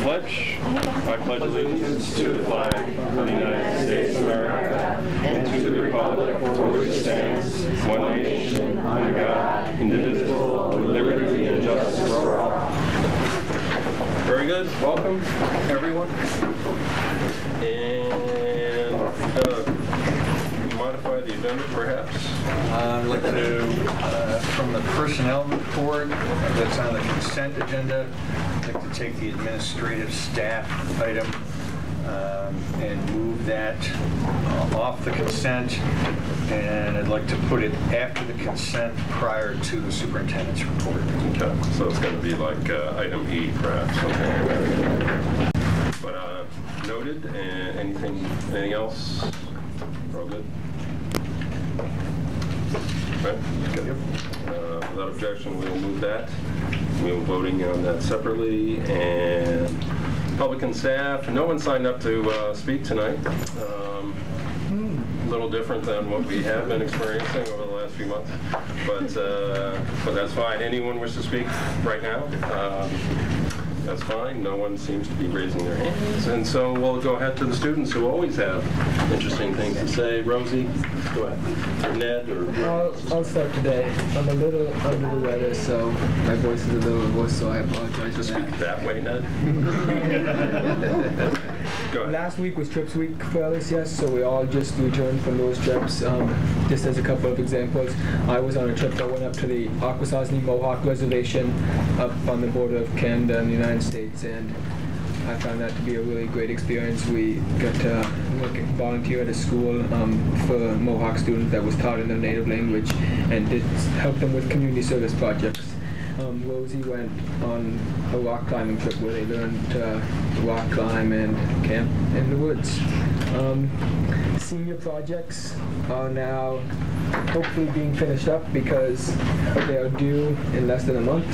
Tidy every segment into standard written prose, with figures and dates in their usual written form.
pledge. I pledge allegiance to the flag of the United States of America and to the republic for which it stands, one nation, under God, indivisible, with liberty and justice for all. Very good. Welcome, everyone. And modify the agenda, perhaps? I'd like to, from the personnel report that's on the consent agenda, I'd like to take the administrative staff item and move that off the consent, and I'd like to put it after the consent prior to the superintendent's report. Okay, so it's going to be like item E, perhaps. Okay. But noted. And anything else? All good? Right? Good. Without objection, we will move that. We will be voting on that separately. And public and staff, no one signed up to speak tonight. A little different than what we have been experiencing over the last few months, but that's fine. Anyone wish to speak right now? That's fine. No one seems to be raising their hands, and so we'll go ahead to the students who always have interesting things to say. Rosie, go ahead. Or Ned, or I'll start today. I'm a little under the weather, so my voice is a little hoarse, so I apologize. Just speak that way, Ned. Go ahead. Last week was trips week for LCS, so we all just returned from those trips. Just as a couple of examples, I was on a trip that went up to the Akwesasne Mohawk Reservation up on the border of Canada and the United States, and I found that to be a really great experience. We got to volunteer at a school for Mohawk students that was taught in their native language and did help them with community service projects. Rosie went on a rock climbing trip where they learned to rock climb and camp in the woods. Senior projects are now hopefully being finished up because they are due in less than a month.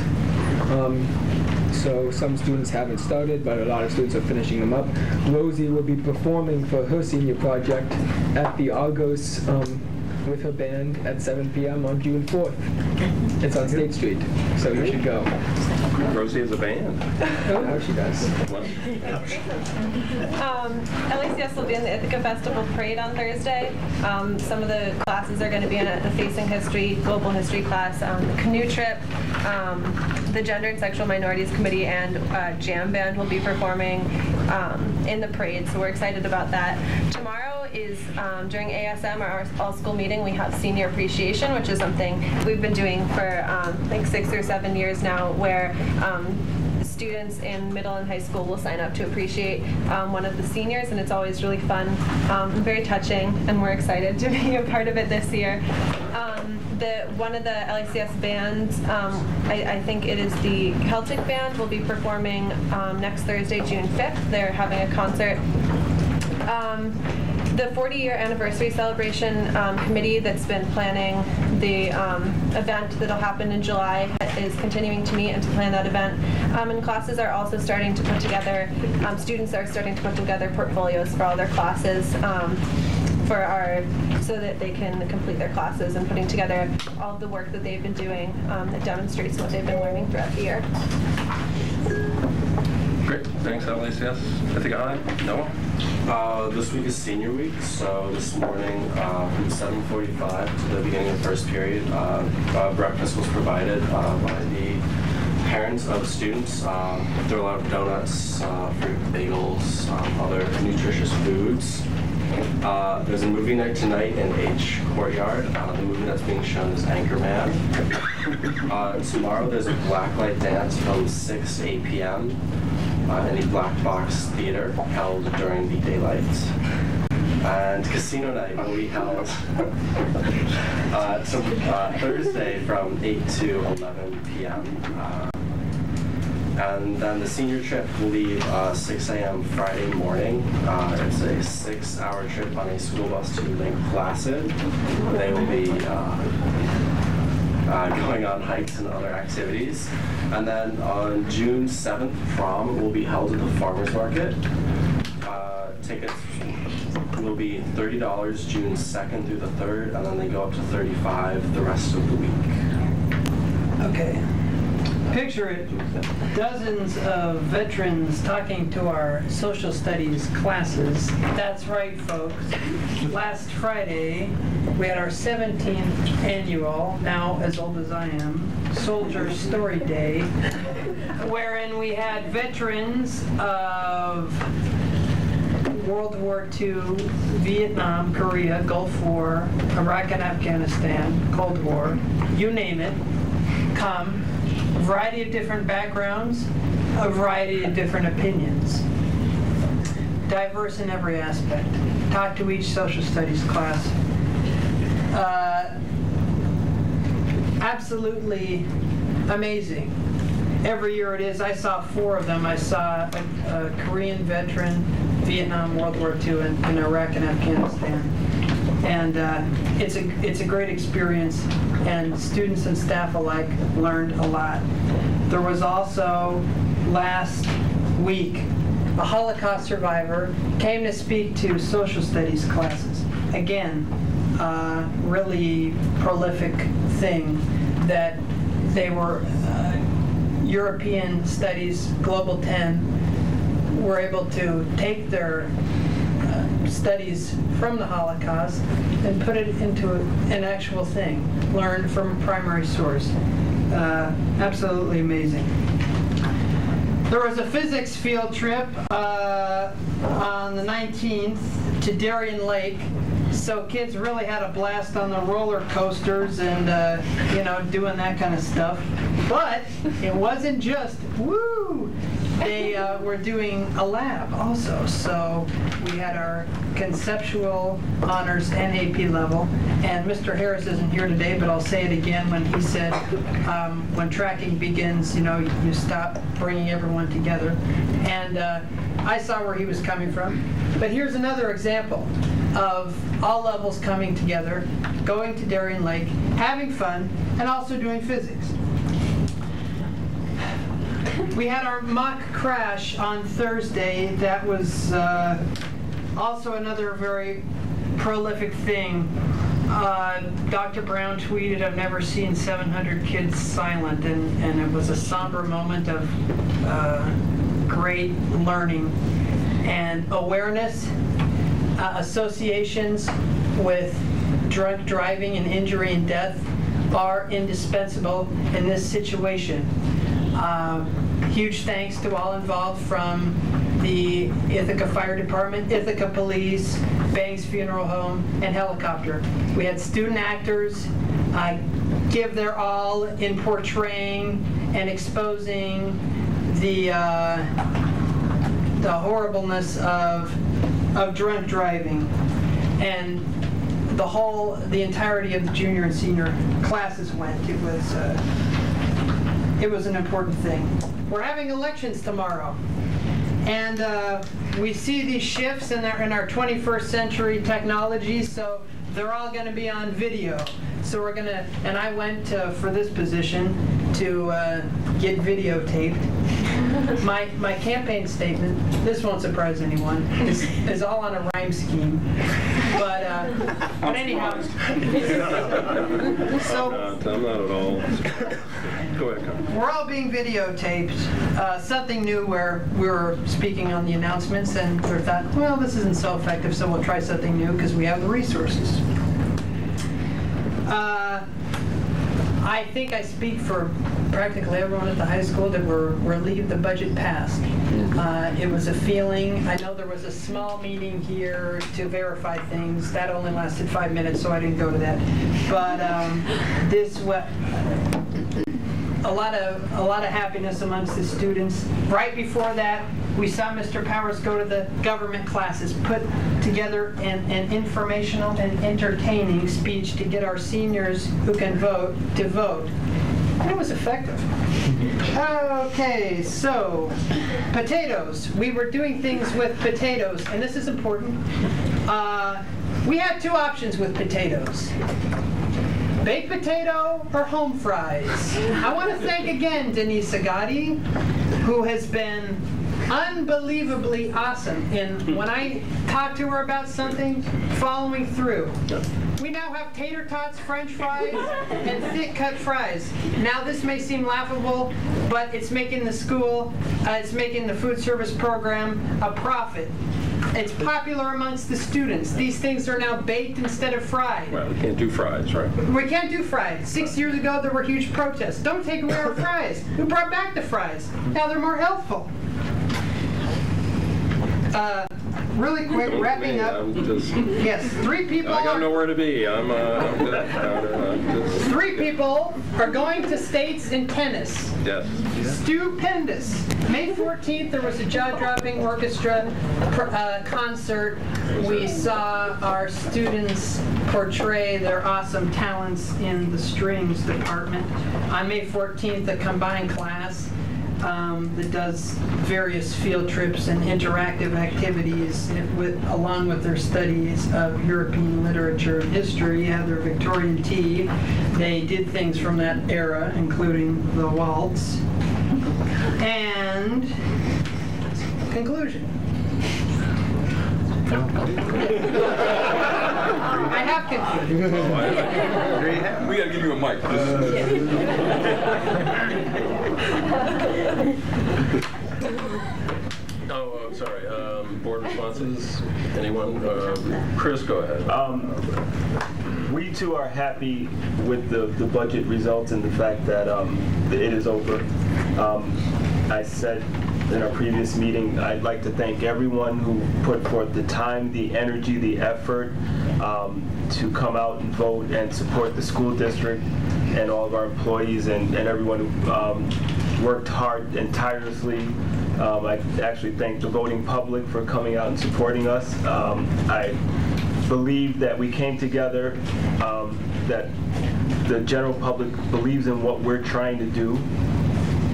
So some students haven't started, but a lot of students are finishing them up. Rosie will be performing for her senior project at the Argos with her band at 7 p.m. on June 4th. It's on State Street, so you should go. Rosie has a band. Oh, no, she does. LACS will be in the Ithaca Festival Parade on Thursday. Some of the classes are going to be in the Facing History, Global History class, the canoe trip, the Gender and Sexual Minorities Committee and Jam Band will be performing in the parade, so we're excited about that. Tomorrow is during ASM, our all-school meeting, we have Senior Appreciation, which is something we've been doing for like 6 or 7 years now, where students in middle and high school will sign up to appreciate one of the seniors, and it's always really fun, very touching, and we're excited to be a part of it this year. One of the LACS bands, I think it is the Celtic Band, will be performing next Thursday, June 5th. They're having a concert. The 40-year anniversary celebration committee that's been planning the event that'll happen in July is continuing to meet and to plan that event. And classes are also starting to put together, students are starting to put together portfolios for all their classes so that they can complete their classes, and putting together all of the work that they've been doing that demonstrates what they've been learning throughout the year. Great. Thanks, LACS. Ithaca High. Noah? This week is senior week, so this morning from 7:45 to the beginning of the first period, breakfast was provided by the parents of students. There were a lot of donuts, fruit, bagels, other nutritious foods. There's a movie night tonight in H Courtyard. The movie that's being shown is Anchorman. Tomorrow there's a blacklight dance from 6 to 8 p.m. In the Black Box Theater, held during the daylight. And casino night will be held Thursday from 8 to 11 p.m. And then the senior trip will leave 6 a.m. Friday morning. It's a 6-hour trip on a school bus to Lake Placid. They will be going on hikes and other activities. And then on June 7th, prom will be held at the farmer's market. Tickets will be $30 June 2nd through the 3rd, and then they go up to $35 the rest of the week. Okay. Picture it, dozens of veterans talking to our social studies classes. That's right, folks. Last Friday, we had our 17th annual, now as old as I am, Soldier Story Day, wherein we had veterans of World War II, Vietnam, Korea, Gulf War, Iraq and Afghanistan, Cold War, you name it, come. A variety of different backgrounds, a variety of different opinions. Diverse in every aspect. Talk to each social studies class. Absolutely amazing. Every year it is. I saw 4 of them. I saw a Korean veteran, Vietnam, World War II, and Iraq and Afghanistan. And it's a great experience, and students and staff alike learned a lot. There was also, last week, a Holocaust survivor came to speak to social studies classes. Again, really prolific thing that they were European Studies Global 10 were able to take their studies from the Holocaust and put it into an actual thing, learned from a primary source. Absolutely amazing. There was a physics field trip on the 19th to Darien Lake. So kids really had a blast on the roller coasters and, you know, doing that kind of stuff. But it wasn't just, woo! They were doing a lab also. So we had our conceptual honors and AP level. And Mr. Harris isn't here today, but I'll say it again when he said, when tracking begins, you know, you stop bringing everyone together. And I saw where he was coming from. But here's another example of all levels coming together, going to Darien Lake, having fun, and also doing physics. We had our mock crash on Thursday. That was also another very prolific thing. Dr. Brown tweeted, "I've never seen 700 kids silent," and it was a somber moment of great learning and awareness. Associations with drunk driving and injury and death are indispensable in this situation. Huge thanks to all involved, from the Ithaca Fire Department, Ithaca Police, Bangs Funeral Home, and Helicopter. We had student actors give their all in portraying and exposing the horribleness of drunk driving, and the entirety of the junior and senior classes went. It was an important thing. We're having elections tomorrow, and we see these shifts in our 21st century technology, so they're all going to be on video. So we're gonna, and I went for this position to get videotaped. My campaign statement, this won't surprise anyone, is all on a rhyme scheme. But anyhow, so I'm not at all. Go ahead, Carl. We're all being videotaped. Something new where we were speaking on the announcements, and we thought, well, this isn't so effective, so we'll try something new because we have the resources. I think I speak for practically everyone at the high school that we're relieved the budget passed. It was a feeling. I know there was a small meeting here to verify things. That only lasted 5 minutes, so I didn't go to that. But a lot of happiness amongst the students. Right before that, we saw Mr. Powers go to the government classes, put together an informational and entertaining speech to get our seniors who can vote to vote. And it was effective. Okay, so potatoes. We were doing things with potatoes, and this is important. We had 2 options with potatoes: baked potato or home fries. I want to thank again Denise Agati, who has been unbelievably awesome. And when I talk to her about something, following through. We now have tater tots, French fries, and thick cut fries. Now this may seem laughable, but it's making the school, it's making the food service program a profit. It's popular amongst the students. These things are now baked instead of fried. Well, we can't do fries, right? We can't do fries. 6 years ago, there were huge protests. Don't take away our fries. We brought back the fries. Now they're more healthful. Really quick, wrapping up. Yes, 3 people. I got nowhere to be. I'm just. 3 people are going to states in tennis. Yes. Stupendous. May 14th, there was a jaw-dropping orchestra concert. We saw our students portray their awesome talents in the strings department. On May 14th, a combined class that does various field trips and interactive activities along with their studies of European literature and history, had their Victorian tea. They did things from that era, including the waltz. And conclusion. I have concluded. We gotta give you a mic. Oh, sorry. Board responses? Anyone? Chris, go ahead. We too are happy with the budget results and the fact that it is over. I said in our previous meeting, I'd like to thank everyone who put forth the time, the energy, the effort to come out and vote and support the school district and all of our employees and everyone who worked hard and tirelessly. I actually thank the voting public for coming out and supporting us. I believe that we came together, that the general public believes in what we're trying to do,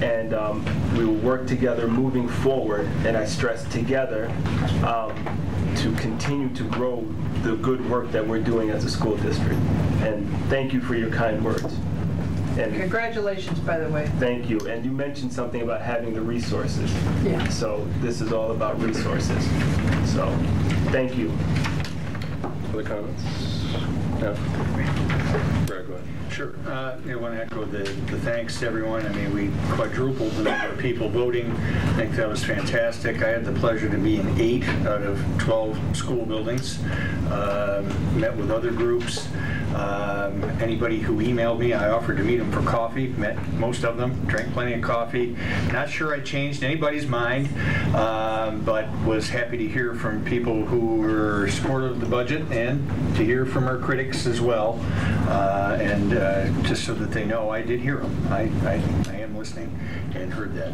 and we will work together moving forward, and I stress together, to continue to grow the good work that we're doing as a school district. And thank you for your kind words. And congratulations, by the way. Thank you. And you mentioned something about having the resources. Yeah. So this is all about resources. So thank you. Other comments? No? Brad, go ahead. Sure. I want to echo the thanks to everyone. I mean, we quadrupled the number of people voting. I think that was fantastic. I had the pleasure to be in 8 out of 12 school buildings. Met with other groups. Anybody who emailed me, I offered to meet them for coffee. Met most of them, drank plenty of coffee. Not sure I changed anybody's mind, but was happy to hear from people who were supportive of the budget and to hear from our critics as well. And just so that they know, I did hear them. I am listening and heard that.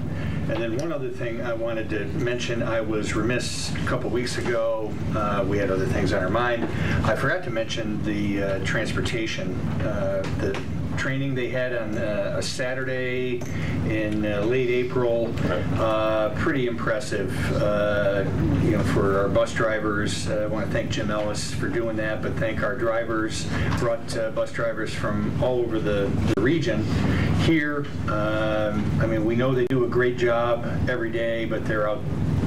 And then one other thing I wanted to mention, I was remiss a couple weeks ago. We had other things on our mind. I forgot to mention the transportation, the training they had on a Saturday in late April. Pretty impressive, for our bus drivers. I want to thank Jim Ellis for doing that, but thank our drivers. Brought bus drivers from all over the region here. I mean, we know they do a great job every day, but they're out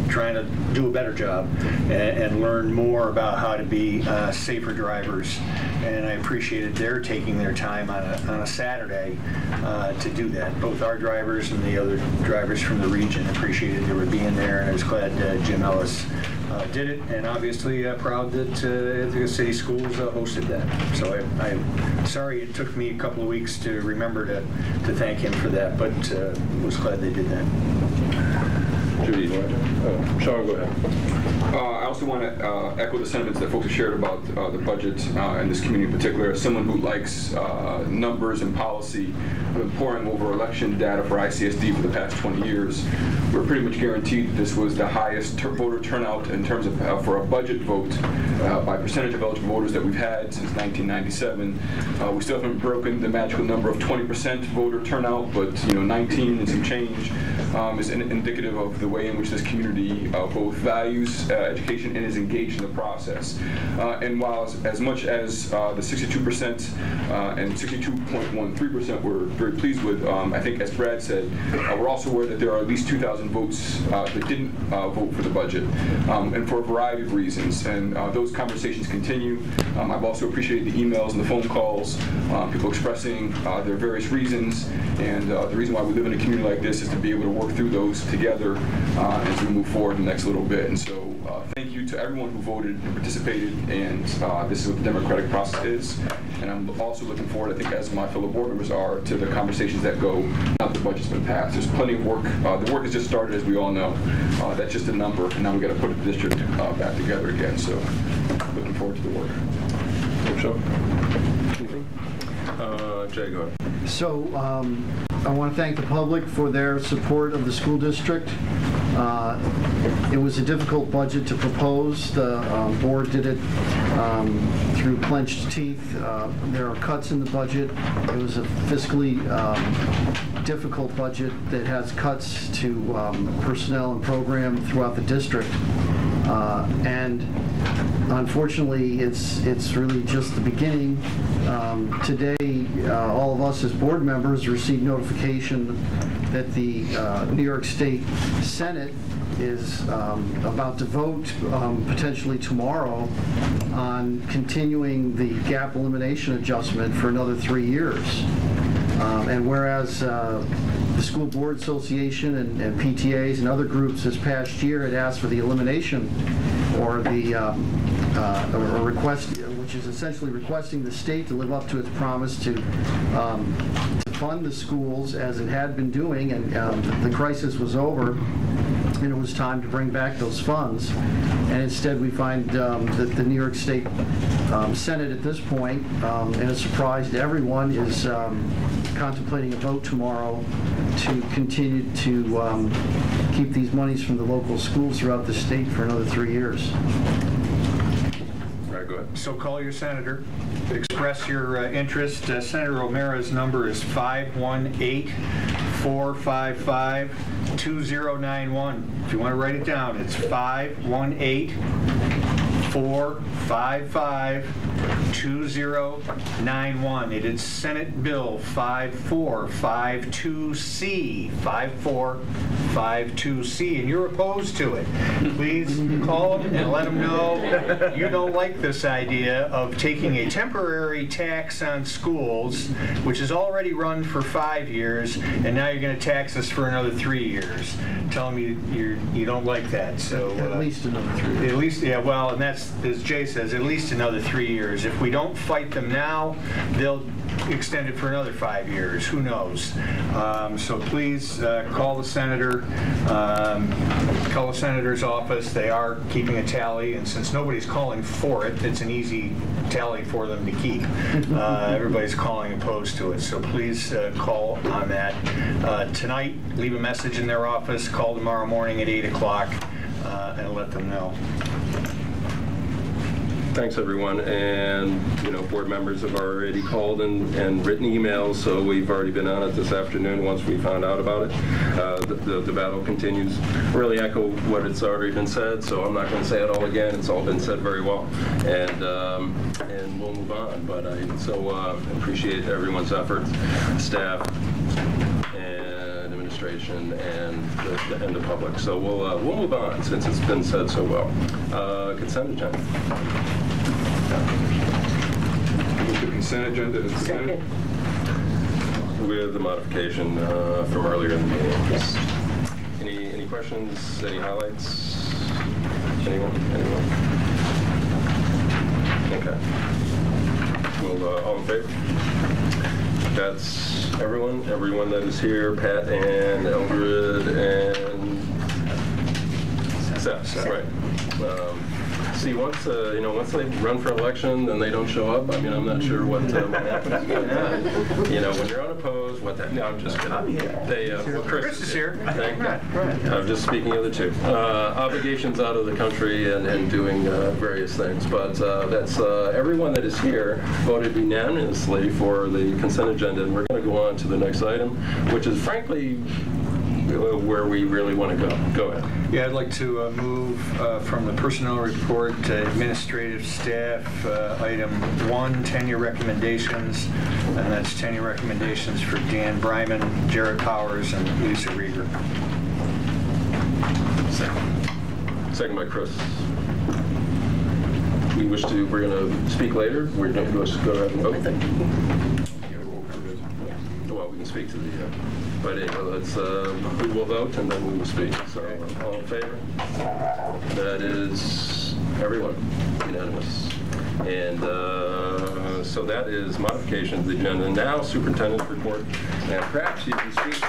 trying to do a better job and learn more about how to be safer drivers. And I appreciated their taking their time on a Saturday to do that. Both our drivers and the other drivers from the region appreciated they were being there, and I was glad Jim Ellis did it, and obviously proud that Ithaca City Schools hosted that. So I'm sorry it took me a couple of weeks to remember to thank him for that, but was glad they did that. Judy, Sean, go ahead. I also want to echo the sentiments that folks have shared about the budget and this community in particular. As someone who likes numbers and policy, I've been poring over election data for ICSD for the past 20 years. We're pretty much guaranteed that this was the highest voter turnout in terms of for a budget vote by percentage of eligible voters that we've had since 1997. We still haven't broken the magical number of 20% voter turnout, but 19 and some change is indicative of the way in which this community both values education and is engaged in the process. And while as much as the 62% and 62.13% we're very pleased with, I think as Brad said, we're also aware that there are at least 2,000 votes that didn't vote for the budget, and for a variety of reasons. And those conversations continue. I've also appreciated the emails and the phone calls, people expressing their various reasons. And the reason why we live in a community like this is to be able to work through those together as we move forward in the next little bit. And so thank you to everyone who voted and participated, and this is what the democratic process is. And I'm also looking forward, I think as my fellow board members are, to the conversations that go now that the budget's been passed. There's plenty of work. The work has just started, as we all know. That's just a number, and now we've got to put the district back together again. So looking forward to the work. Sure. Anything? Jay, go ahead. So I want to thank the public for their support of the school district. It was a difficult budget to propose. The board did it through clenched teeth. There are cuts in the budget. It was a fiscally difficult budget that has cuts to personnel and program throughout the district. And unfortunately, it's really just the beginning. Today, all of us as board members received notification that the New York State Senate is about to vote potentially tomorrow on continuing the gap elimination adjustment for another 3 years. And whereas the School Board Association and PTAs and other groups this past year had asked for the elimination or the or request, which is essentially requesting the state to live up to its promise to fund the schools as it had been doing, and the crisis was over, and it was time to bring back those funds. And instead we find that the New York State Senate at this point, and a surprise to everyone, is contemplating a vote tomorrow to continue to keep these monies from the local schools throughout the state for another 3 years. All right, go ahead. So call your senator, express your interest. Senator O'Mara's number is 518-455-2091. If you want to write it down, it's 518-455-2091. It is Senate Bill 5452C, 5452C, and you're opposed to it. Please call them and let them know you don't like this idea of taking a temporary tax on schools, which is already run for 5 years, and now you're going to tax us for another 3 years. Tell them you don't like that. So At least another 3 years. At least, yeah, well, and that's, as Jay says, at least another 3 years. If we don't fight them now, they'll extend it for another 5 years. Who knows? So please call the senator, call the senator's office. They are keeping a tally, and since nobody's calling for it, it's an easy tally for them to keep. Everybody's calling opposed to it. So please call on that tonight. Leave a message in their office. Call tomorrow morning at 8 o'clock and let them know. Thanks, everyone. And, board members have already called and written emails, so we've already been on it this afternoon once we found out about it. The battle continues. Really echo what it's already been said, so I'm not going to say it all again. It's all been said very well. And we'll move on. But I appreciate everyone's efforts, staff, and administration, and the public. So we'll move on since it's been said so well. Consent agenda. The consent agenda is presented. With the modification from earlier in the meeting. Just any questions? Any highlights? Anyone? Okay. Well, all in favor? That's everyone that is here. Pat and Eldred and Seth. Right. See, once they run for election, then they don't show up. I mean, I'm not sure what happens. When you're unopposed, what that? No, I'm just kidding. I'm here. Chris is here. Thank you. I'm just speaking of the two obligations out of the country and doing various things. But that's everyone that is here voted unanimously for the consent agenda, and we're going to go on to the next item, which is frankly where we really want to go. Go ahead. Yeah, I'd like to move from the personnel report to administrative staff, item 1, tenure recommendations, and that's tenure recommendations for Dan Bryman, Jared Powers, and Lisa Rieger. Second by Chris. We're going to speak later. We're going to go ahead and vote. Well, we can speak to the, but anyway, let's, we will vote and then we will speak. So, all in favor? That is everyone, unanimous. And so that is modification of the agenda. Now, superintendent's report. And perhaps you can speak.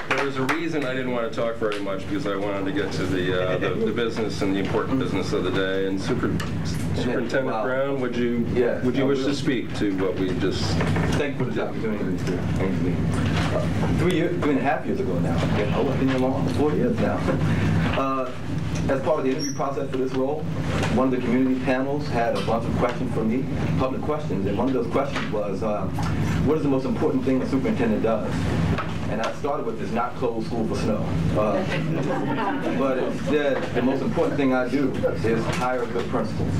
There's a reason I didn't want to talk very much, because I wanted to get to the business and the important business of the day. And Superintendent Brown, would you wish to speak to what we just? Thank you for this opportunity, Mr. Ainsley. 3.5 years ago now. I've been here long, 4 years now. As part of the interview process for this role, one of the community panels had a bunch of questions for me, public questions, and one of those questions was, what is the most important thing a superintendent does? And I started with this: not close school for snow. But instead, the most important thing I do is hire good principals.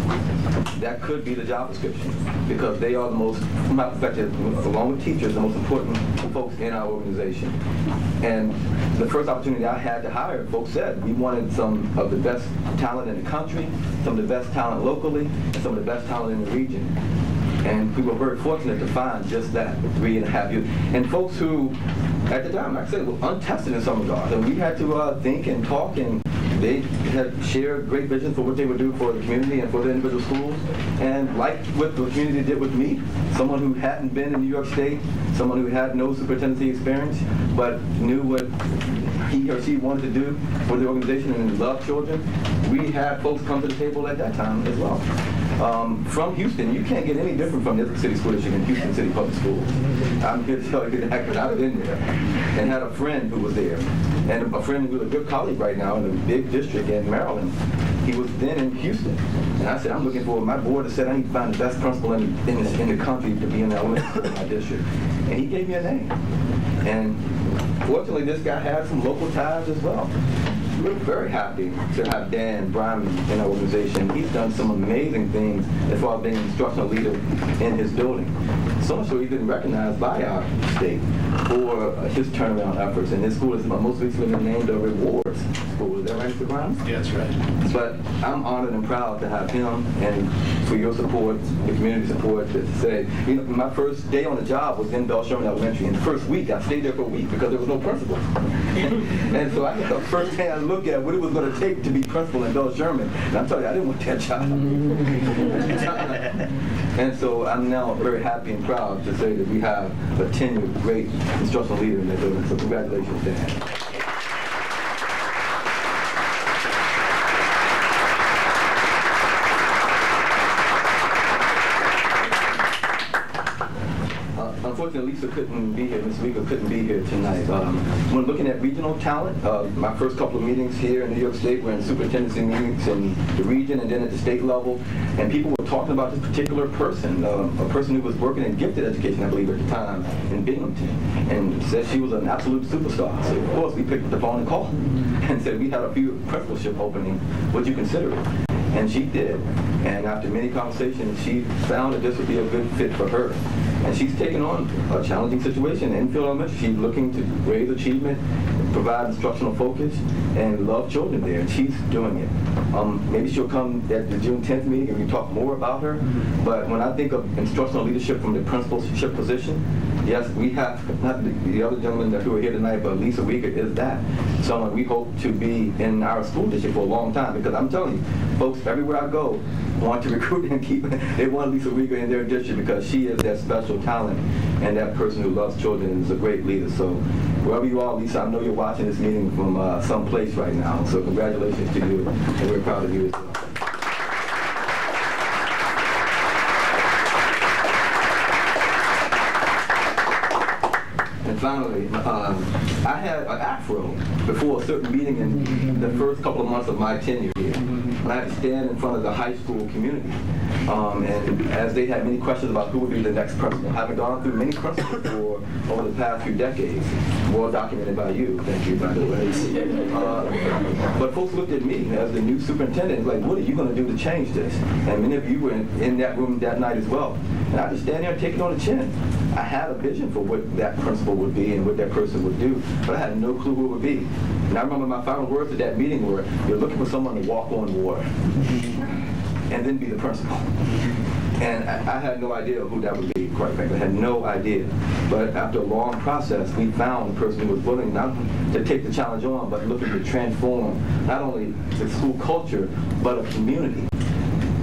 That could be the job description, because they are the most, from my perspective, along with teachers, the most important folks in our organization. And the first opportunity I had to hire, folks said we wanted some of the best talent in the country, some of the best talent locally, and some of the best talent in the region. And we were very fortunate to find just that, 3.5 years. And folks who, at the time, like I said, were untested in some regards. And we had to think and talk, and they had shared great visions for what they would do for the community and for the individual schools. And like what the community did with me, someone who hadn't been in New York State, someone who had no superintendency experience, but knew what he or she wanted to do for the organization and loved children, we had folks come to the table at that time as well. From Houston, you can't get any different from the Ithaca City School District and Houston City Public Schools. I'm here to tell you that, because I've been there and had a friend who was there, and a friend who was a good colleague right now in a big district in Maryland. He was then in Houston, and I said, I'm looking for, my board has said I need to find the best principal in the country to be in the elementary school in my district. And he gave me a name. And fortunately, this guy had some local ties as well. We're very happy to have Dan Bryman in our organization. He's done some amazing things as far as being an instructional leader in his building. So much so he's been recognized by our state for his turnaround efforts. And his school has most recently been named a rewards school. Is that right, Mr. Brown? Yeah, that's right. But I'm honored and proud to have him, and for your support, the community support, to say, you know, my first day on the job was in Bell Sherman Elementary. And the first week, I stayed there for a week because there was no principal. And so I got the first thing I look at what it was going to take to be principal in Bell Sherman. And I'm telling you, I didn't want that job. And so I'm now very happy and proud to say that we have a tenured, great instructional leader in that building. So congratulations, Dan. Unfortunately, Lisa couldn't be here, Ms. Rieger couldn't be here tonight. When looking at regional talent, my first couple of meetings here in New York State were in superintendency meetings in the region and then at the state level, and people were talking about this particular person, a person who was working in gifted education, I believe, at the time in Binghamton, and said she was an absolute superstar. So, of course, we picked up the phone and called and said, we had a few principalship openings. Would you consider it? And she did. And after many conversations, she found that this would be a good fit for her. And she's taken on a challenging situation in Field Elementary. She's looking to raise achievement, provide instructional focus, and love children there, and she's doing it. Maybe she'll come at the June 10th meeting and we talk more about her. But when I think of instructional leadership from the principalship position, yes, we have, not the other gentleman who are here tonight, but Lisa Rieger is that. Someone we hope to be in our school district for a long time, because I'm telling you, folks, everywhere I go, want to recruit and keep, they want Lisa Rieger in their district because she is that special talent and that person who loves children and is a great leader. So wherever you are, Lisa, I know you're watching this meeting from some place right now. So congratulations to you, and we're proud of you as well. finally, I had an afro before a certain meeting in the first couple of months of my tenure here. And I had to stand in front of the high school community. And as they had many questions about who would be the next principal, having gone through many principals for over the past few decades, well documented by you, thank you, by the way. But folks looked at me as the new superintendent, like, what are you going to do to change this? And many of you were in that room that night as well. And I just stand there and take it on the chin. I had a vision for what that principal would be and what that person would do, but I had no clue who it would be. And I remember my final words at that meeting were, you're looking for someone to walk on water and then be the principal. And I had no idea who that would be, quite frankly. I had no idea. But after a long process, we found a person who was willing not to take the challenge on, but looking to transform not only the school culture, but a community.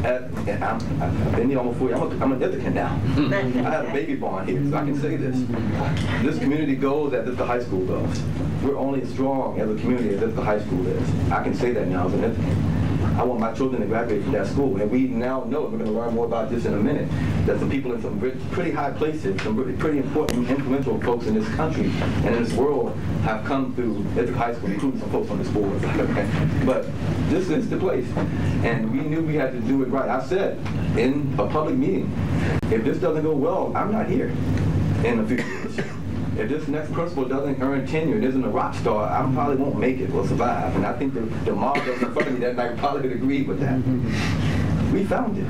And I've been here almost 4 years. I'm an Ithaca now. I have a baby born here, so I can say this. This community goes as if the high school does. We're only as strong as a community as if the high school is. I can say that now as an Ithaca. I want my children to graduate from that school, and we now know, and we're going to learn more about this in a minute, that some people in some pretty high places, some pretty important, influential folks in this country and in this world have come through Ithaca High School, including some folks on this board. But this is the place, and we knew we had to do it right. I said in a public meeting, if this doesn't go well, I'm not here in a few years. If this next principal doesn't earn tenure and isn't a rock star, I probably won't make it or survive. And I think the mob that was in front of me that night probably would agree with that. We found it.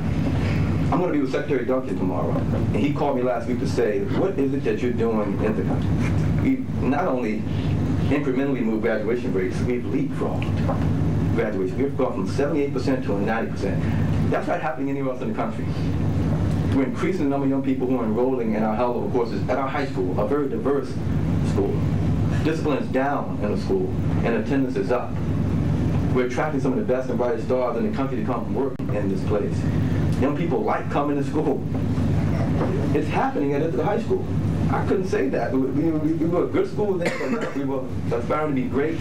I'm going to be with Secretary Duncan tomorrow. And he called me last week to say, what is it that you're doing in Ithaca? We not only incrementally moved graduation rates, we've leapfrogged graduation. We've gone from 78% to 90%. That's not happening anywhere else in the country. We're increasing the number of young people who are enrolling in our high-level courses at our high school, a very diverse school. Discipline is down in the school, and attendance is up. We're attracting some of the best and brightest stars in the country to come work in this place. Young people like coming to school. It's happening at the high school. I couldn't say that. We were a good school then, but we were aspiring to be great.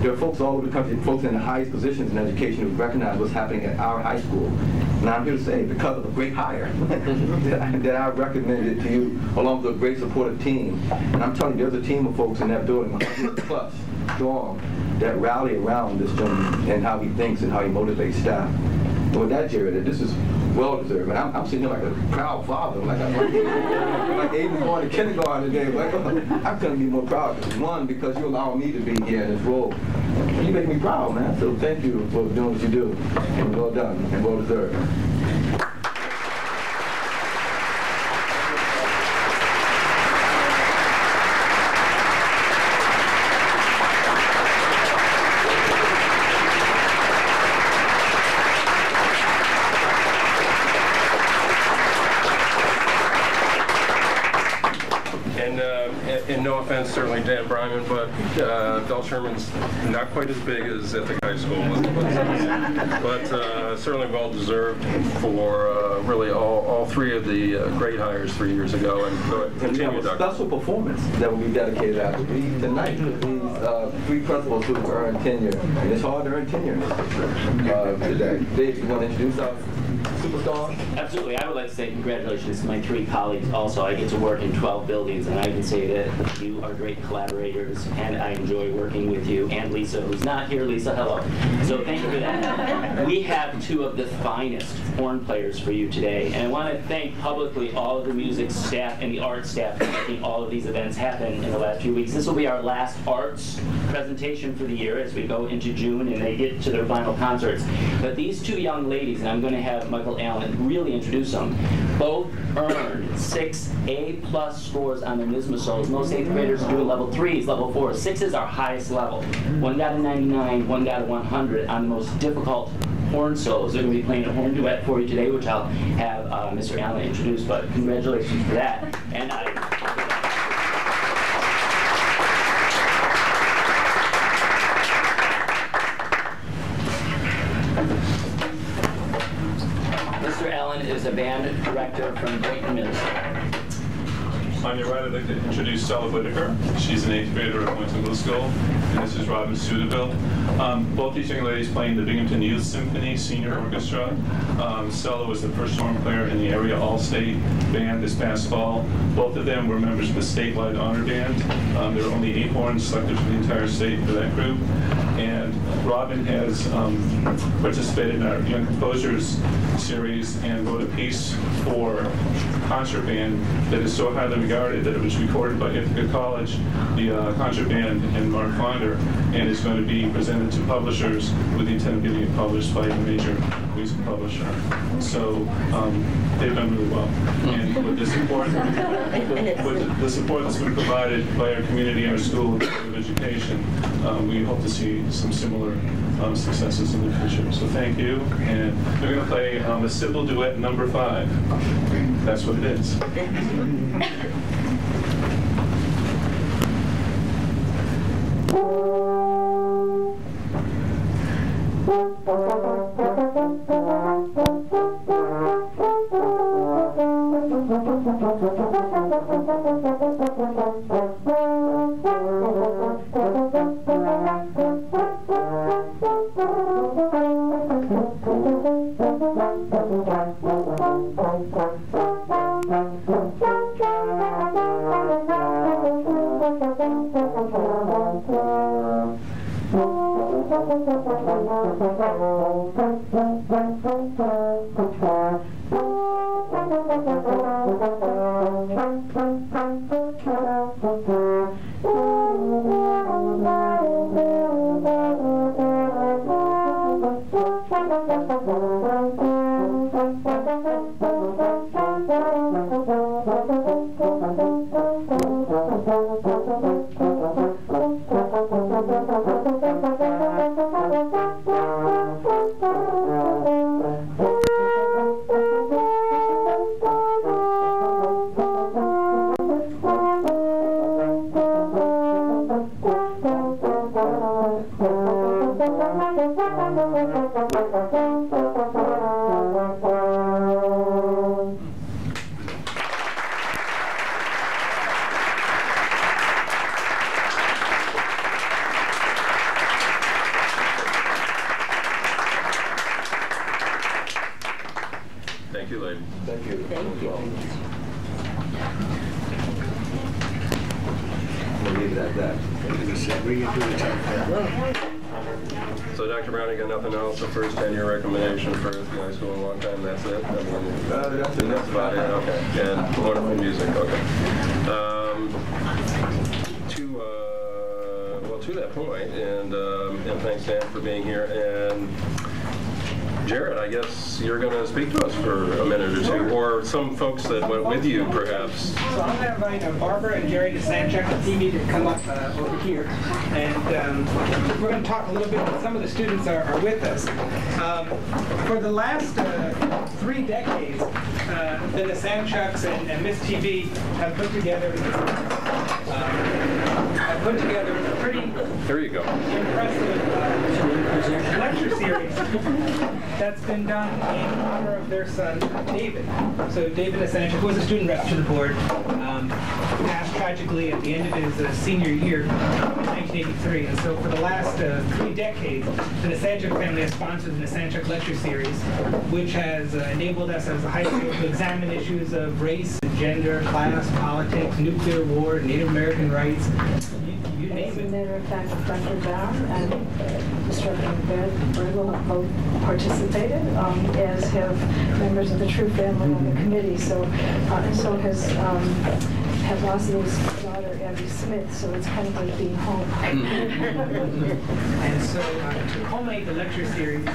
There are folks all over the country, folks in the highest positions in education who recognize what's happening at our high school. And I'm here to say, because of a great hire that I recommended to you, along with a great supportive team. And I'm telling you, there's a team of folks in that building, 100+ strong, that rally around this gentleman and how he thinks and how he motivates staff. And with that, Jared, this is well-deserved. And I'm sitting here like a proud father, like Aiden's going to kindergarten today. Like, I couldn't be more proud. One, because you allow me to be here in this role. And you make me proud, man. So thank you for doing what you do. And well done and well-deserved. And no offense, certainly Dan Bryman, but Del Sherman's not quite as big as Ithaca High School, but certainly well deserved for really all three of the great hires 3 years ago, and continue. A special performance that will be dedicated after tonight. These three principals who have earned tenure, and it's hard to earn tenure today. Dave, you want to introduce us? Superstar? Absolutely. I would like to say congratulations to my three colleagues also. I get to work in 12 buildings, and I can say that you are great collaborators, and I enjoy working with you. And Lisa, who's not here. Lisa, hello. So thank you for that. We have two of the finest horn players for you today, and I want to thank publicly all of the music staff and the art staff for making all of these events happen in the last few weeks. This will be our last arts presentation for the year as we go into June and they get to their final concerts. But these two young ladies, and I'm going to have Michael Allen really introduce them, both earned 6 A+ scores on their NYSSMA solos. Most 8th graders are doing level 3s, level 4s. 6 is our highest level. One got a 99, one got a 100 on the most difficult horn solos. They're going to be playing a horn duet for you today, which I'll have Mr. Allen introduce, but congratulations for that. And Mr. Allen is a band director from Drayton, Minnesota. On your right, I'd like to introduce Stella Whitaker. She's an 8th grader at Winton Middle School, and this is Robin Sudeville. Both these young ladies play in the Binghamton Youth Symphony Senior Orchestra. Stella was the first horn player in the area all-state band this past fall. Both of them were members of the statewide honor band. There were only 8 horns selected for the entire state for that group. And Robin has participated in our Young Composers series and wrote a piece for concert band that is so highly regarded that it was recorded by Ithaca College, the concert band, and Mark Fonder, and is going to be presented to publishers with the intent of getting it published by a major music publisher. So they've done really well. And with the support that's been provided by our community, our school, and Board of Education, we hope to see some similar successes in the future. So thank you. And they're going to play a Sybil duet number 5. That's what it is. Thank you, ladies. Thank you. Thank you. We'll leave it at that. So, Dr. Brown, you got nothing else? The first 10-year recommendation for high school in a long time, that's it? I mean, that's about it, okay. And wonderful music, okay. To that point, and thanks, Dan, for being here. And Jared, I guess you're going to speak to us for a minute or two, or some folks that went with you, perhaps. So I'm going to invite Barbara and Jerry DeSanchuk on TV to come up over here, and we're going to talk a little bit. Some of the students are with us. For the last 3 decades, the DeSanchuks and Miss TV have put together a pretty impressive lecture series that's been done in honor of their son, David. So David DeSanchuk, who was a student rep to the board, passed tragically at the end of his senior year in 1983. And so for the last 3 decades, the DeSanchuk family has sponsored the DeSanchuk Lecture Series, which has enabled us as a high school to examine issues of race, gender, class, politics, nuclear war, Native American rights, you name it. As a matter of fact, Dr. Brown and Instructor Bergel have both participated, as have members of the True Family on the committee. So, and so has Roslyn's daughter, Abby Smith, so it's kind of like being home. And so to culminate the lecture series,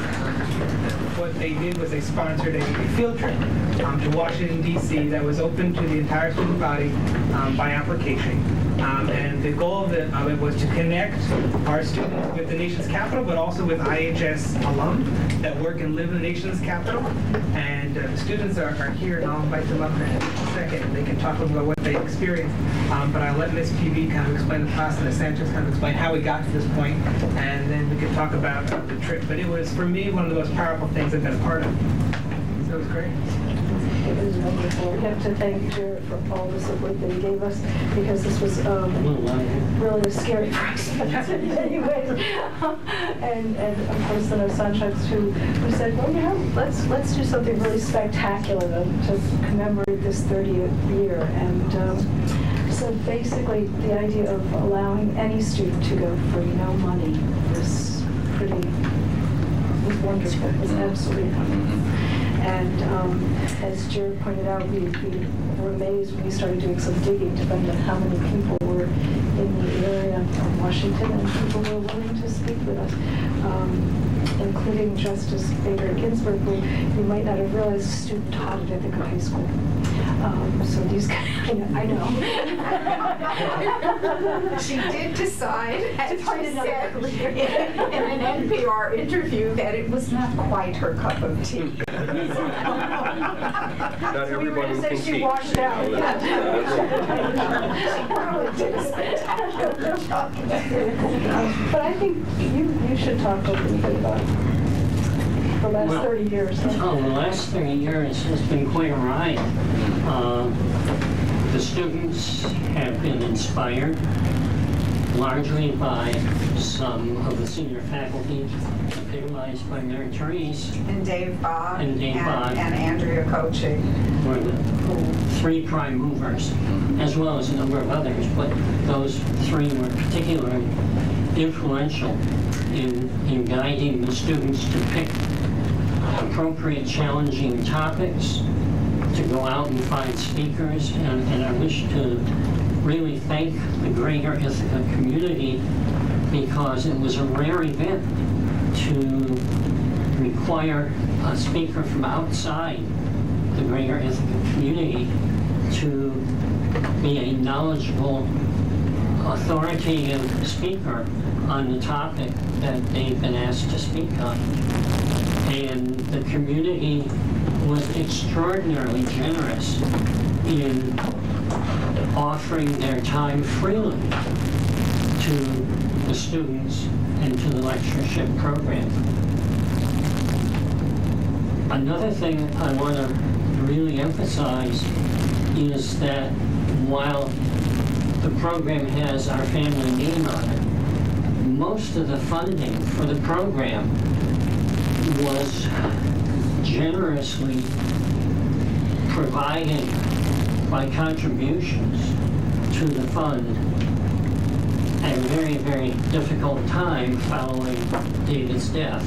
what they did was they sponsored a field trip to Washington, D.C. that was open to the entire student body by application. And the goal of it was to connect our students with the nation's capital, but also with IHS alum that work and live in the nation's capital. And the students are here, and I'll invite them up in a second, and they can talk about what they experienced. But I'll let Ms. PV kind of explain the process, and Sanchez kind of explain how we got to this point, and then we can talk about the trip. But it was, for me, one of the most powerful things I've been a part of. So it was great. It was wonderful. We have to thank Jared for all the support that he gave us, because this was really scary for us in many ways. And of course, then our Sunshines who said, well, you know, let's do something really spectacular to commemorate this 30th year. And so basically, the idea of allowing any student to go for no money was wonderful. It was absolutely wonderful. And as Jared pointed out, we were amazed when we started doing some digging to find out how many people were in the area of Washington, and people were willing to speak with us, including Justice Bader Ginsburg, who you might not have realized a student taught at Ithaca High School. So these guys, I know. She did decide, as she said in an NPR interview, that it was not quite her cup of tea. Not everybody can she teach. washed out. She probably did a spectacular job. But I think you should talk a little bit about the last 30 years. The last 30 years has been quite a ride. The students have been inspired largely by some of the senior faculty, epitomized by Mary Therese. And Dave Bogg and Andrea Kochik. Were the three prime movers, as well as a number of others, but those three were particularly influential in guiding the students to pick appropriate, challenging topics, to go out and find speakers, and I wish to really thank the greater Ithaca community, because it was a rare event to require a speaker from outside the greater Ithaca community to be a knowledgeable, authoritative speaker on the topic that they've been asked to speak on. And the community was extraordinarily generous in offering their time freely to the students and to the lectureship program. Another thing I want to really emphasize is that while the program has our family name on it, most of the funding for the program was generously provided by contributions to the fund at a very, very difficult time following David's death.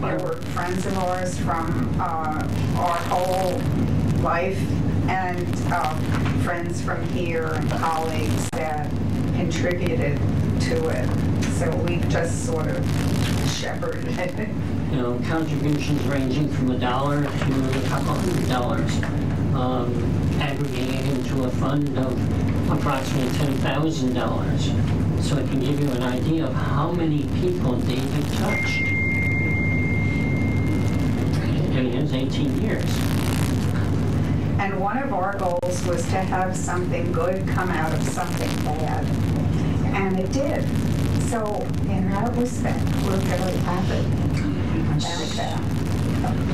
There were friends of ours from our whole life, and friends from here and colleagues that contributed to it. So we just sort of shepherded it. You know, contributions ranging from $1 to a couple $100, aggregating into a fund of approximately $10,000. So it can give you an idea of how many people David touched in his 18 years. And one of our goals was to have something good come out of something bad. And it did. So in that respect, we're very happy about that.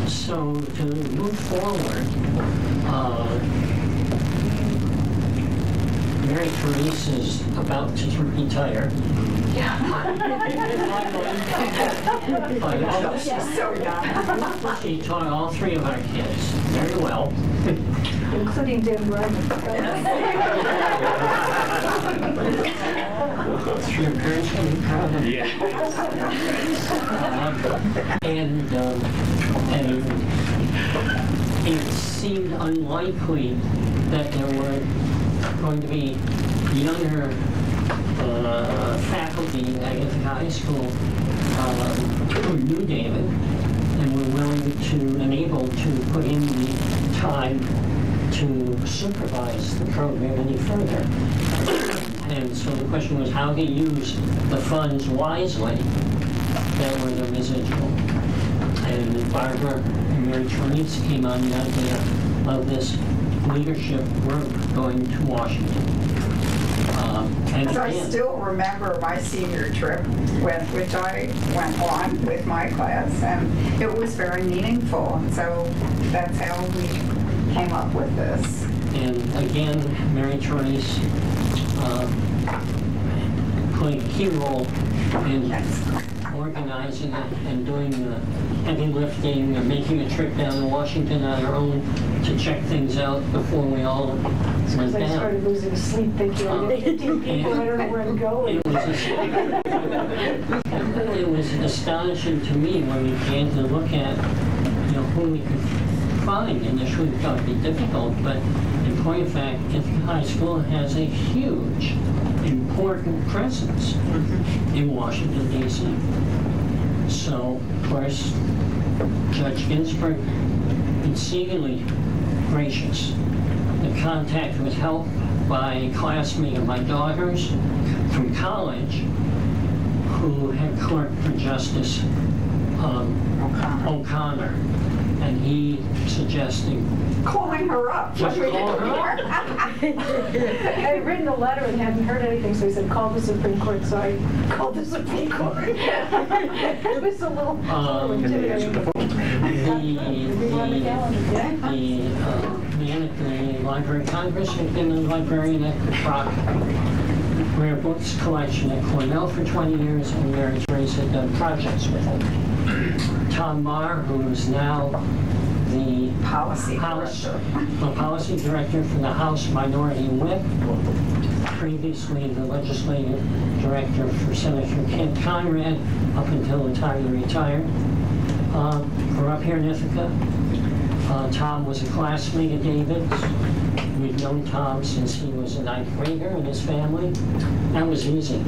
So to move forward, Mary Therese is about to retire. She's so young. She taught all three of our kids very well. Including Dan Bryman. Your parents will be proud of you. And it seemed unlikely that there were going to be younger faculty at Ithaca High School who knew David and were willing to and able to put in the time to supervise the program any further. And so the question was how to use the funds wisely that were the residual. And Barbara and Mary Therese came on the idea of this leadership group going to Washington. And I again, still remember my senior trip, which I went on with my class, and it was very meaningful. And so that's how we came up with this. and again, Mary Therese played a key role in organizing it and doing the heavy lifting and making a trip down to Washington on our own to check things out before we all went Because I down. started losing sleep thinking I'm going to 15 people, I don't know where to go. It was astonishing to me when we began to look at, who we could find. Initially, we thought it'd be difficult, but in point of fact, Ithaca High School has a huge, important presence in Washington, D.C. So, of course, Judge Ginsburg exceedingly gracious. The contact was helped by a classmate of my daughter's from college who had clerked for Justice O'Connor, and he suggesting calling her up. Just call her up. I had written a letter and hadn't heard anything, so he said, call the Supreme Court. So I called the Supreme Court. It was a little intimidating. The man at the Library of Congress had been a librarian at the Brock Rare Books collection at Cornell for 20 years, and Mary Therese had done projects with him. Tom Marr, who is now the policy director for the House Minority Whip, previously the legislative director for Senator Kent Conrad up until the time he retired. Grew up here in Ithaca. Tom was a classmate of David's. We've known Tom since he was a ninth grader in his family. That was easy.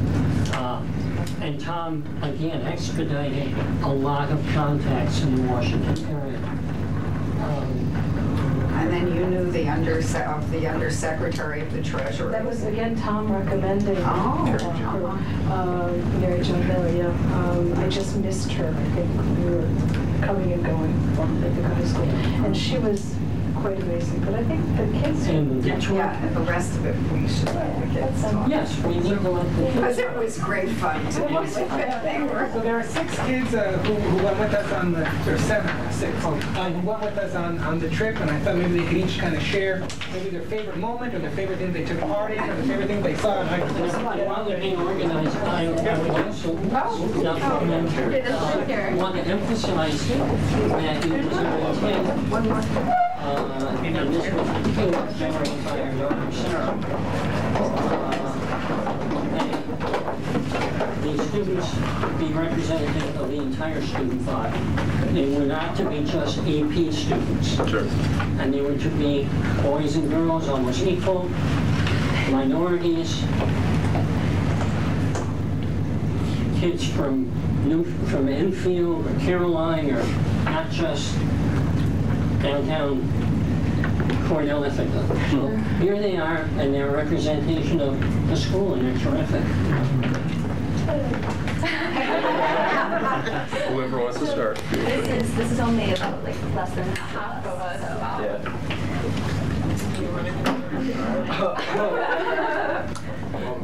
And Tom, again, expedited a lot of contacts in the Washington area. And then you knew the undersecretary of the Treasury. That was, again, Tom recommending Mary Jo Miller, yeah. I just missed her. I think we were coming and going from Ithaca High School. And she was quite amazing. But I think the kids... And the rest of it, we should let the kids talk. Yes, we need to let the kids. Because it was great fun, too. So there are 6 kids who went with us on the, or 7, 6, who went with us on the trip, and I thought maybe they could each kind of share maybe their favorite moment, or their favorite thing they took part in, or their favorite thing they saw. While they're being organized, I would also want to emphasize that it was our intent, and this was generated by our daughter Sarah. The students be representative of the entire student body. They were not to be just AP students. Sure. And they were to be boys and girls, almost equal, minorities, kids from Enfield or Caroline, or not just downtown Cornell, Ithaca. So here they are, and they're a representation of the school, and they're terrific. Whoever wants to start. This is only about less than half of us.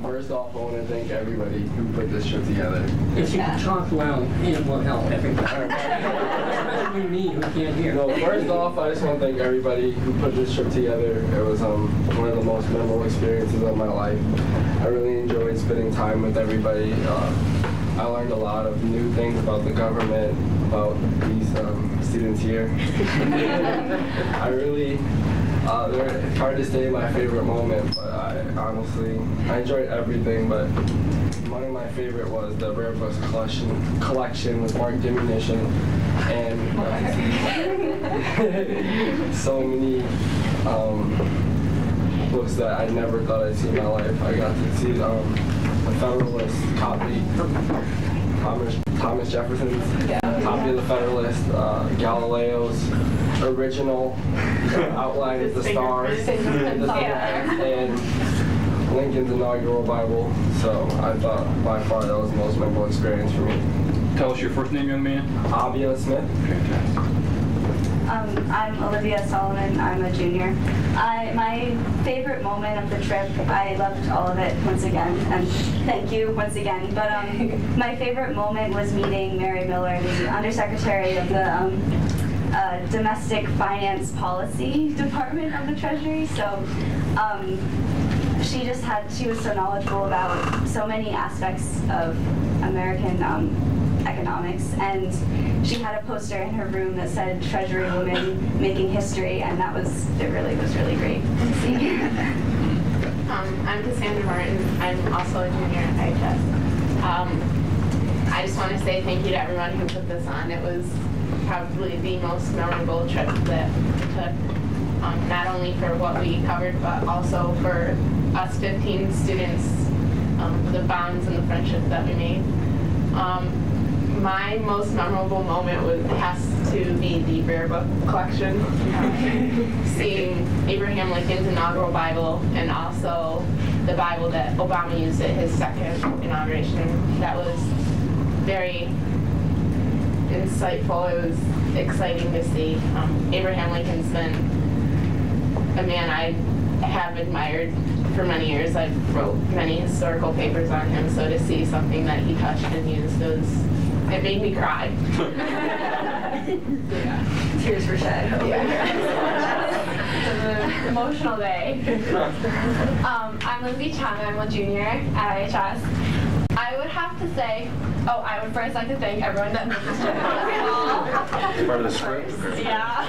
First off, I want to thank everybody who put this trip together. If you can talk loud, it will help everybody. Especially me, who can't hear. No, first off, I just want to thank everybody who put this trip together. It was one of the most memorable experiences of my life. I really enjoyed spending time with everybody. I learned a lot of new things about the government, about these students here. I really, it's hard to say my favorite moment, but I enjoyed everything, but one of my favorite was the Rare Books collection with marked ammunition, and so many books that I never thought I'd see in my life. I got to see the Federalist copy, Thomas Jefferson's copy of the Federalist, Galileo's original outline of the stars, and Lincoln's inaugural Bible. So I thought by far that was the most memorable experience for me. Tell us your first name, young man. Abia Smith. Fantastic. I'm Olivia Solomon. I'm a junior. My favorite moment of the trip, I loved all of it once again, and thank you once again, but my favorite moment was meeting Mary Miller, the Undersecretary of the Domestic Finance Policy Department of the Treasury. So she was so knowledgeable about so many aspects of American economics, and she had a poster in her room that said Treasury Woman Making History, and it really was really great to see. I'm Cassandra Martin. I'm also a junior at IHS. I just want to say thank you to everyone who put this on. It was probably the most memorable trip that we took, not only for what we covered, but also for us 15 students, the bonds and the friendships that we made. My most memorable moment has to be the rare book collection. Seeing Abraham Lincoln's inaugural Bible and also the Bible that Obama used at his second inauguration. That was very insightful. It was exciting to see. Abraham Lincoln's been a man I have admired for many years. I wrote many historical papers on him, so to see something that he touched and used it made me cry. Yeah. Tears were shed. Yeah. It was an emotional day. I'm Lindsay Chung. I'm a junior at IHS. I would have to say, I would first like to thank everyone that made this trip possible. Part of the script? Yeah.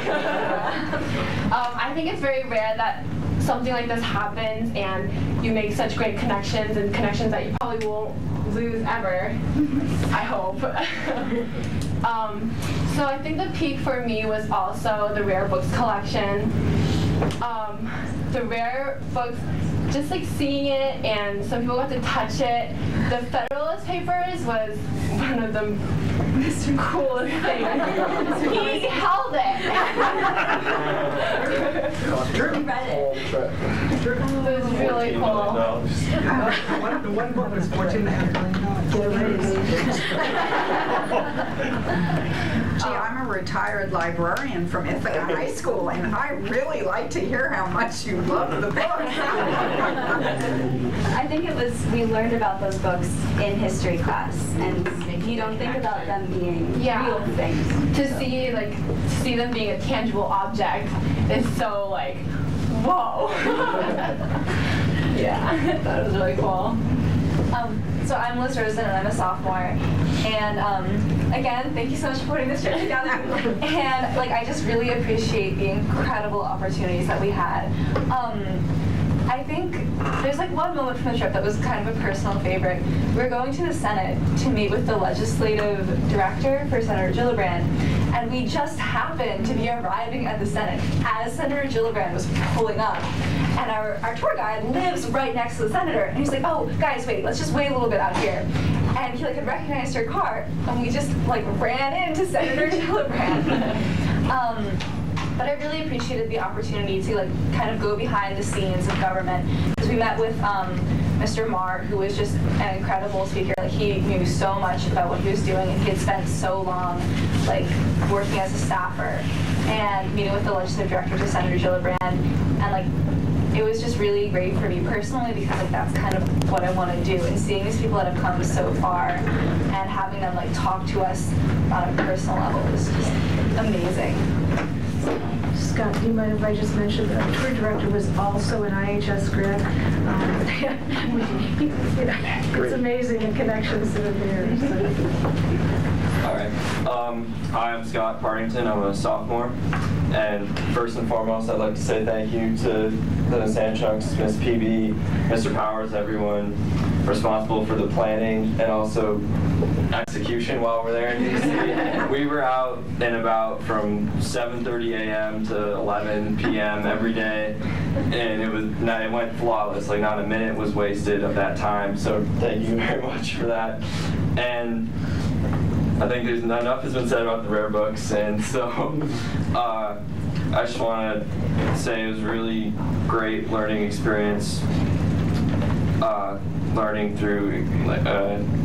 I think it's very rare that something like this happens and you make such great connections, and connections that you probably won't lose ever, I hope. So I think the peak for me was also the rare books collection. The rare books, just like seeing it, and some people got to touch it. The Federalist Papers was one of the coolest things. He held it. He read it. It was really cool. The one book was $14.5 million. Gee, I'm a retired librarian from Ithaca High School, and I really like to hear how much you love the book. I think we learned about those books in history class, and you don't think about them being real things. To see them being a tangible object is so whoa. Yeah, that was really cool. So I'm Liz Rosen, and I'm a sophomore. And again, thank you so much for putting this trip together. And I just really appreciate the incredible opportunities that we had. I think there's one moment from the trip that was kind of a personal favorite. We were going to the Senate to meet with the legislative director for Senator Gillibrand, and we just happened to be arriving at the Senate as Senator Gillibrand was pulling up. And our tour guide lives right next to the senator, and he's like, "Oh, guys, wait, let's just wait a little bit out here." And he had recognized her car, and we just ran into Senator Gillibrand. But I really appreciated the opportunity to kind of go behind the scenes of government, because we met with Mr. Marr, who was just an incredible speaker. He knew so much about what he was doing, and he had spent so long working as a staffer, and meeting with the legislative director to Senator Gillibrand, and it was just really great for me personally, because that's kind of what I want to do, and seeing these people that have come so far and having them talk to us on a personal level was just amazing. Scott, do you mind if I just mention the tour director was also an IHS grad? It's amazing the connections that are there. So. All right. I'm Scott Partington. I'm a sophomore. And first and foremost, I'd like to say thank you to the Sanchuks, Ms. PB, Mr. Powers, everyone responsible for the planning and also execution while we're there in DC. We were out and about from 7:30 a.m. to 11 p.m. every day, and it went flawless. Not a minute was wasted of that time. So thank you very much for that. And I think enough has been said about the rare books, and so I just want to say it was a really great learning experience. Learning through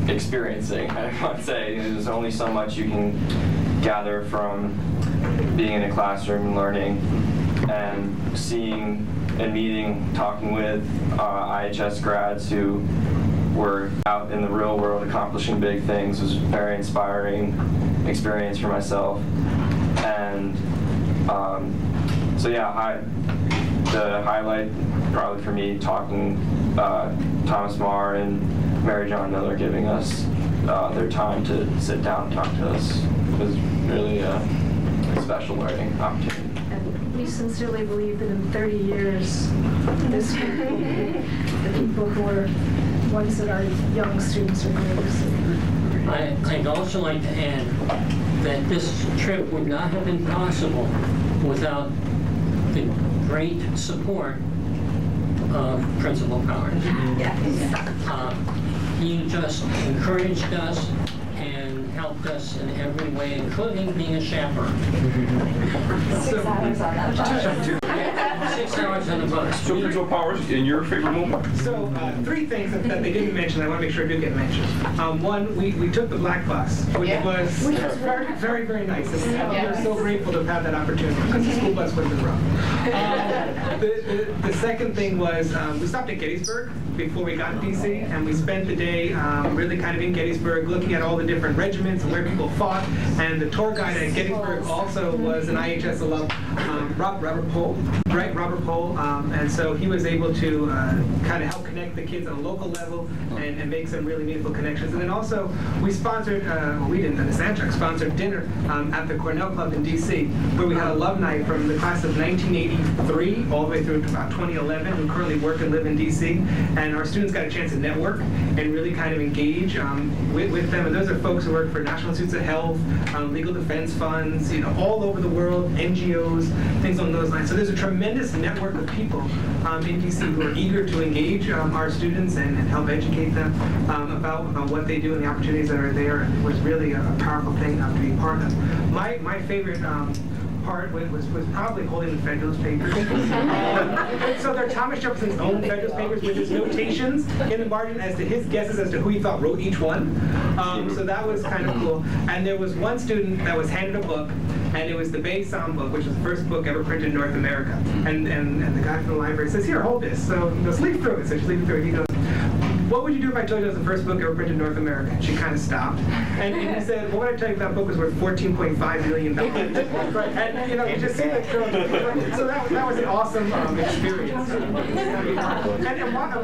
experiencing, I want to say. There's only so much you can gather from being in a classroom and learning, and seeing and meeting, talking with IHS grads who were out in the real world accomplishing big things was a very inspiring experience for myself. And so yeah, the highlight probably for me, talking Thomas Marr and Mary John Miller giving us their time to sit down and talk to us was really a special learning opportunity. And we sincerely believe that in 30 years, this group will be the people who are ones that our young students are going to see. I'd also like to add that this trip would not have been possible without the great support of Principal Powers. He just encouraged us and helped us in every way, including being a chaperone. 6 hours on that bus. 6 hours on the bus. So, Principal Powers, in your favorite moment? So, 3 things that they didn't mention, I want to make sure I do get mentioned. One, we took the black bus, which was very, very, very nice. We're so grateful to have that opportunity, because the school bus would have been rough. The second thing was we stopped at Gettysburg before we got to DC, and we spent the day really kind of in Gettysburg, looking at all the different regiments and where people fought. And the tour guide at Gettysburg also was an IHS alum, Robert Pohl, right? Robert Pohl, and so he was able to kind of help connect the kids on a local level and make some really meaningful connections. And then also we sponsored, we didn't, the Sanchuk sponsored dinner at the Cornell Club in DC, where we had alumni from the class of 1983 all the way through to about 2011 who currently work and live in DC. And our students got a chance to network and really kind of engage with them. And those are folks who work for National Institutes of Health, legal defense funds, you know, all over the world, NGOs, things along those lines. So there's a tremendous network of people in DC who are eager to engage our students and help educate them about what they do and the opportunities that are there. And it was really a powerful thing to be part of. My favorite part was probably holding the Federalist Papers. So they're Thomas Jefferson's own Federalist Papers with his notations in the margin as to his guesses as to who he thought wrote each one. So that was kind of cool. And there was one student that was handed a book, and it was the Bay Sound book, which was the first book ever printed in North America. And the guy from the library says, "Here, hold this." So he goes, "Leaf through it." So she leafed through it. He goes, "What would you do if I told you it was the first book ever printed in North America?" And she kind of stopped. And he said, "What would I tell you if that book was worth $14.5 million? And you know, you just see the so that was an awesome experience. And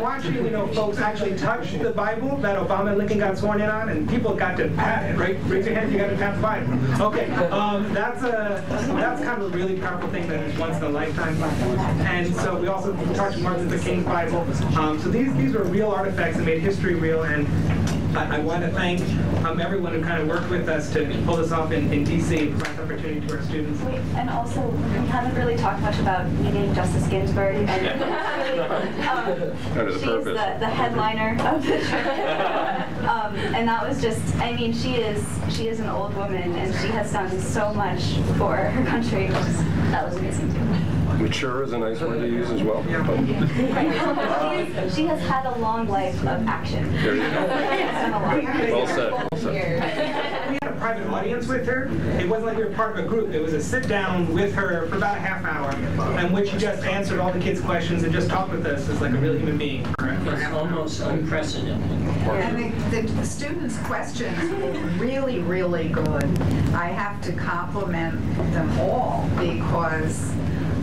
watching, you know, folks actually touch the Bible that Obama and Lincoln got sworn in on, and people got to pat it, right? Raise your hand if you got to pat the Bible. Okay, that's kind of a really powerful thing that is once in a lifetime. And so we also touched Martin Luther King's Bible. So these were real artifacts that made history real, and I want to thank everyone who kind of worked with us to pull this off in DC and provide opportunity to our students. Wait, and also, we haven't really talked much about meeting Justice Ginsburg. And she's the headliner of the trip. And that was just, I mean, she is an old woman, and she has done so much for her country. That was amazing too. Mature is a nice word to use as well. She has had a long life of action. There you go. Well said. Well said. We had a private audience with her. It wasn't like we were part of a group. It was a sit down with her for about a half hour, in which she just answered all the kids' questions and just talked with us as like a real human being. It's almost unprecedented. And the students' questions were really, really good. I have to compliment them all, because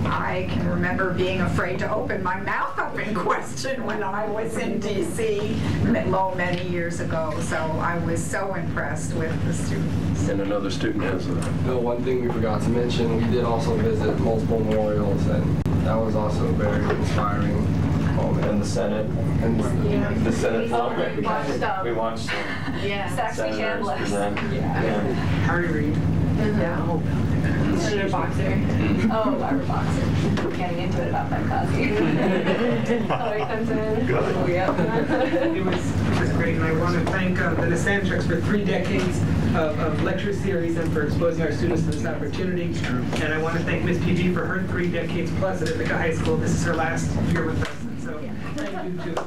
I can remember being afraid to open my mouth up in question when I was in D.C. many years ago. So I was so impressed with the students. And another student has a... One thing we forgot to mention, we did also visit multiple memorials, and that was also very inspiring. And the Senate. And the Senate floor. We watched Saxby Chambliss. Harry Reid. Senator Boxer. Oh, Barbara Boxer. Getting into it about Benghazi. Hillary Clinton. It was great, and I want to thank the Sanchuks for 3 decades of lecture series and for exposing our students to this opportunity. And I want to thank Ms. PG for her 3 decades plus at Ithaca High School. This is her last year with us, and so thank you to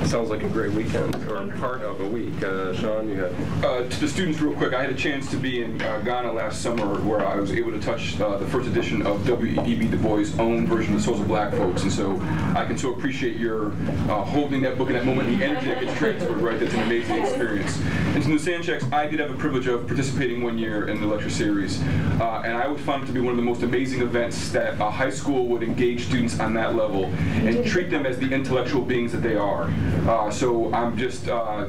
Sounds like a great weekend, or part of a week. Sean, you had? To the students real quick, I had a chance to be in Ghana last summer where I was able to touch the first edition of W.E.B. Du Bois' own version of the Souls of Black Folks, and so I can so appreciate your holding that book in that moment, the energy that gets transferred, right? That's an amazing experience. And to the Sandchecks, I did have the privilege of participating one year in the lecture series, and I always found it to be one of the most amazing events that a high school would engage students on that level and treat them as the intellectual beings that they are. So I'm just,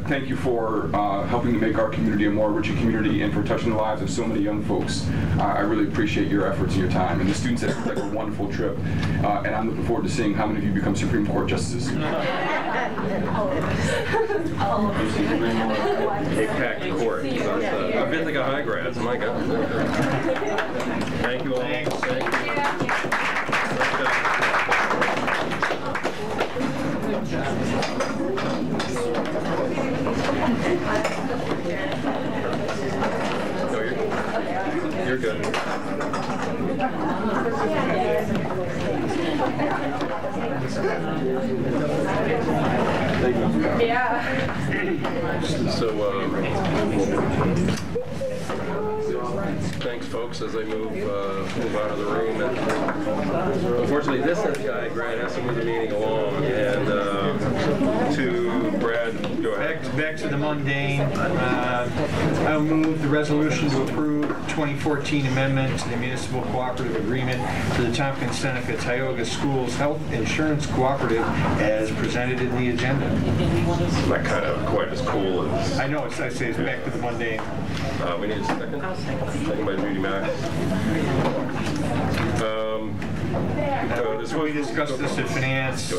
thank you for helping to make our community a more enriching community and for touching the lives of so many young folks. I really appreciate your efforts and your time. And the students had like a wonderful trip. And I'm looking forward to seeing how many of you become Supreme Court justices. A packed court. I've been like a high grads, my God. Thank you all. Thanks. Thank you. No, you're good. Yeah. So, thanks, folks, as I move out of the room. And unfortunately, this guy, Brad, has to move the meeting along. And to Brad, go ahead. Back to the mundane. I'll move the resolution to approve 2014 amendment to the Municipal Cooperative Agreement for the Tompkins-Seneca Tioga Schools Health Insurance Cooperative as presented in the agenda. Not kind of quite as cool as... I know, I say it's back to the mundane. We need a second. Second by Judy Mack. We discussed this at Finance,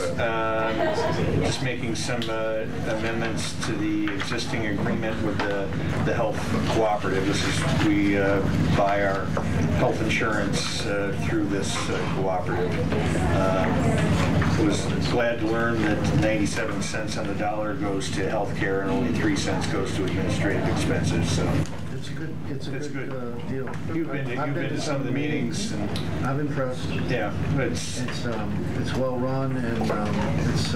just making some amendments to the existing agreement with the health cooperative. This is, we buy our health insurance through this cooperative. I was glad to learn that 97 cents on the dollar goes to health care and only 3 cents goes to administrative expenses. So. It's a good deal. You've been to some of the meetings, and I'm impressed. Yeah, it's well run, and it's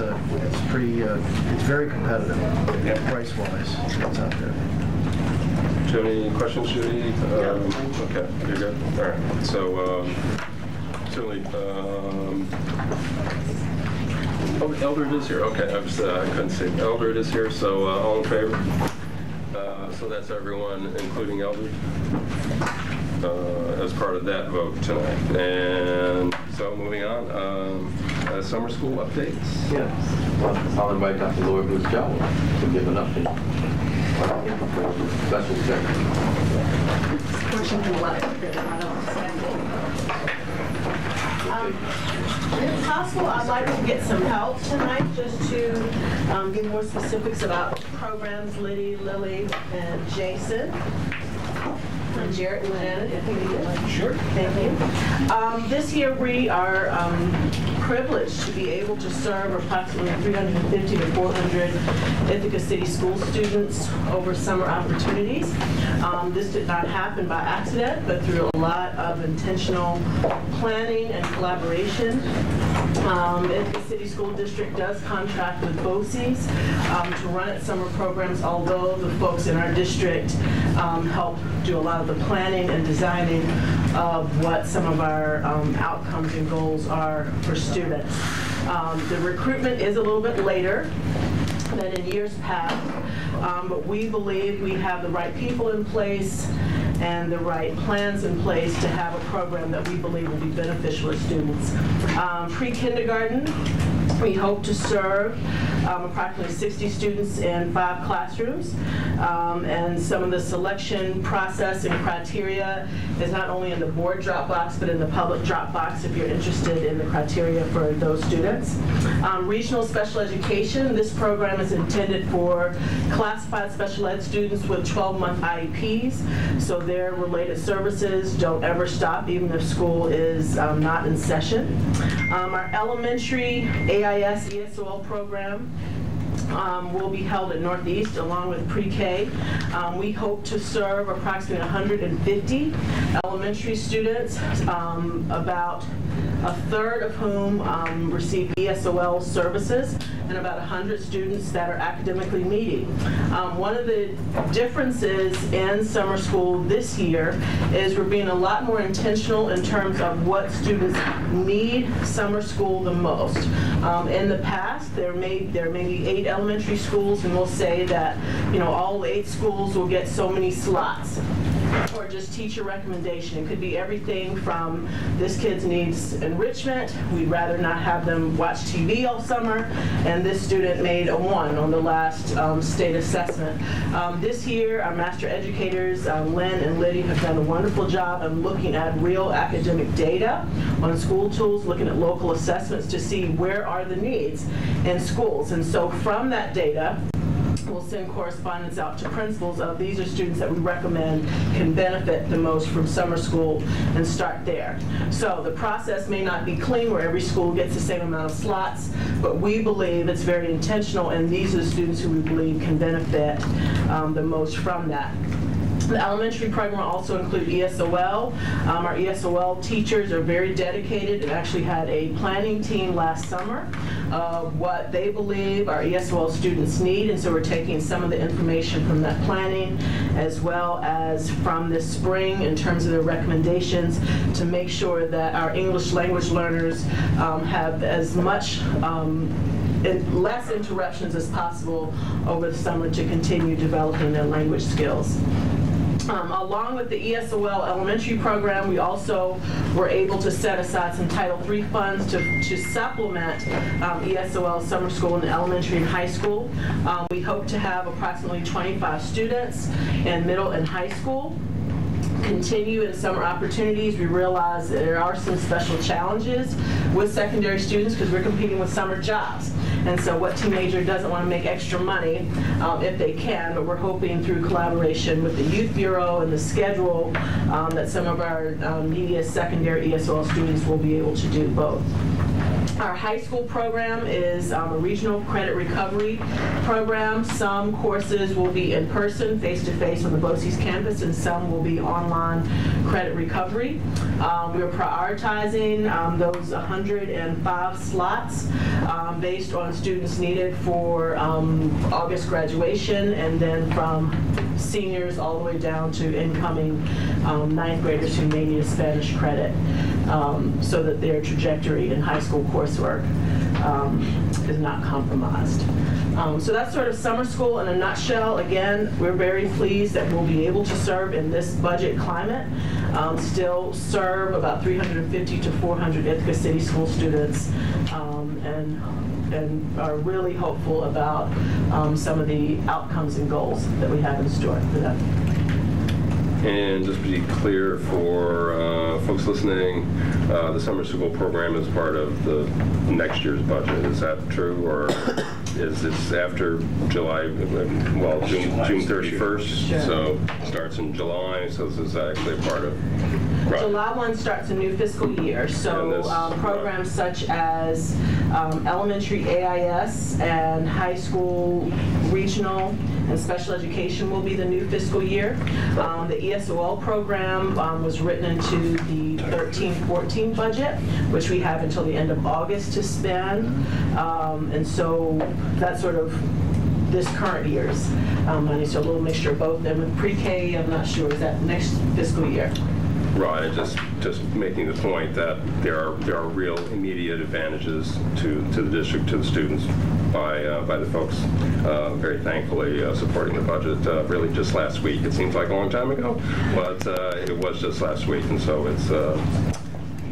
pretty it's very competitive. Yeah, price wise, it's out there. Do you have any questions, Judy? Okay, you're good. All right. So certainly. Oh, Eldred is here. Okay, I couldn't see. Eldred is here. So all in favor? So that's everyone, including Eldred, as part of that vote tonight. And so moving on, summer school updates. Yes. Well, I'll invite Dr. Laura Bruce-Jowl to give an update. Special secretary. Question to the left. If possible, I'd like to get some help tonight just to give more specifics about programs, Liddy, Lily, and Jason. And Jarrett and Janet, if you would. Sure. Thank you. This year we are privileged to be able to serve approximately 350 to 400 Ithaca City School students over summer opportunities. This did not happen by accident, but through a lot of intentional planning and collaboration. Ithaca City School District does contract with BOCES to run its summer programs, although the folks in our district help do a lot of the planning and designing of what some of our outcomes and goals are for students. The recruitment is a little bit later than in years past, but we believe we have the right people in place and the right plans in place to have a program that we believe will be beneficial to students. Pre-kindergarten, we hope to serve approximately 60 students in 5 classrooms. And some of the selection process and criteria is not only in the board Dropbox, but in the public Dropbox if you're interested in the criteria for those students. Regional special education, this program is intended for classified special ed students with 12-month IEPs, so their related services don't ever stop even if school is not in session. Our elementary AIS ESOL program will be held at Northeast along with pre-K. We hope to serve approximately 150 elementary students, about a third of whom receive ESOL services, and about 100 students that are academically needy. One of the differences in summer school this year is we're being a lot more intentional in terms of what students need summer school the most. In the past, there may be 8 elementary schools, and we'll say that, you know, all 8 schools will get so many slots, or just teacher recommendation. It could be everything from this kid needs enrichment, we'd rather not have them watch TV all summer, and this student made a 1 on the last state assessment. This year, our master educators, Lynn and Liddy, have done a wonderful job of looking at real academic data on school tools, looking at local assessments to see where are the needs in schools. And so from that data, we'll send correspondence out to principals of these are students that we recommend can benefit the most from summer school, and start there. So the process may not be clean where every school gets the same amount of slots, but we believe it's very intentional, and these are the students who we believe can benefit the most from that. The elementary program also include ESOL. Our ESOL teachers are very dedicated and actually had a planning team last summer of what they believe our ESOL students need, and so we're taking some of the information from that planning as well as from this spring in terms of their recommendations to make sure that our English language learners have as much less interruptions as possible over the summer to continue developing their language skills. Along with the ESOL elementary program, we also were able to set aside some Title III funds to supplement ESOL summer school in elementary and high school. We hope to have approximately 25 students in middle and high school continue in summer opportunities. We realize that there are some special challenges with secondary students because we're competing with summer jobs. And so what teenager doesn't want to make extra money if they can, but we're hoping through collaboration with the Youth Bureau and the schedule that some of our neediest secondary ESOL students will be able to do both. Our high school program is a regional credit recovery program. Some courses will be in person, face-to-face on the BOCES campus, and some will be online credit recovery. We're prioritizing those 105 slots based on students needed for August graduation, and then from seniors all the way down to incoming 9th graders who may need a Spanish credit so that their trajectory in high school coursework is not compromised. So that's sort of summer school in a nutshell. Again, we're very pleased that we'll be able to serve in this budget climate, still serve about 350 to 400 Ithaca City School students, and are really hopeful about some of the outcomes and goals that we have in store for them. And just to be clear for folks listening, the summer school program is part of the next year's budget. Is that true, or is this after July, well, June 31st? Sure. So it starts in July, so this is actually a part of... Right. July 1 starts a new fiscal year, so programs such as elementary AIS and high school regional and special education will be the new fiscal year. The ESOL program was written into the 13-14 budget, which we have until the end of August to spend, and so that's sort of this current year's money, so a little mixture of both. And with pre-K, I'm not sure, is that next fiscal year? Right, just making the point that there are real immediate advantages to the district, to the students, by the folks very thankfully supporting the budget. Really just last week. It seems like a long time ago, but it was just last week, and so it's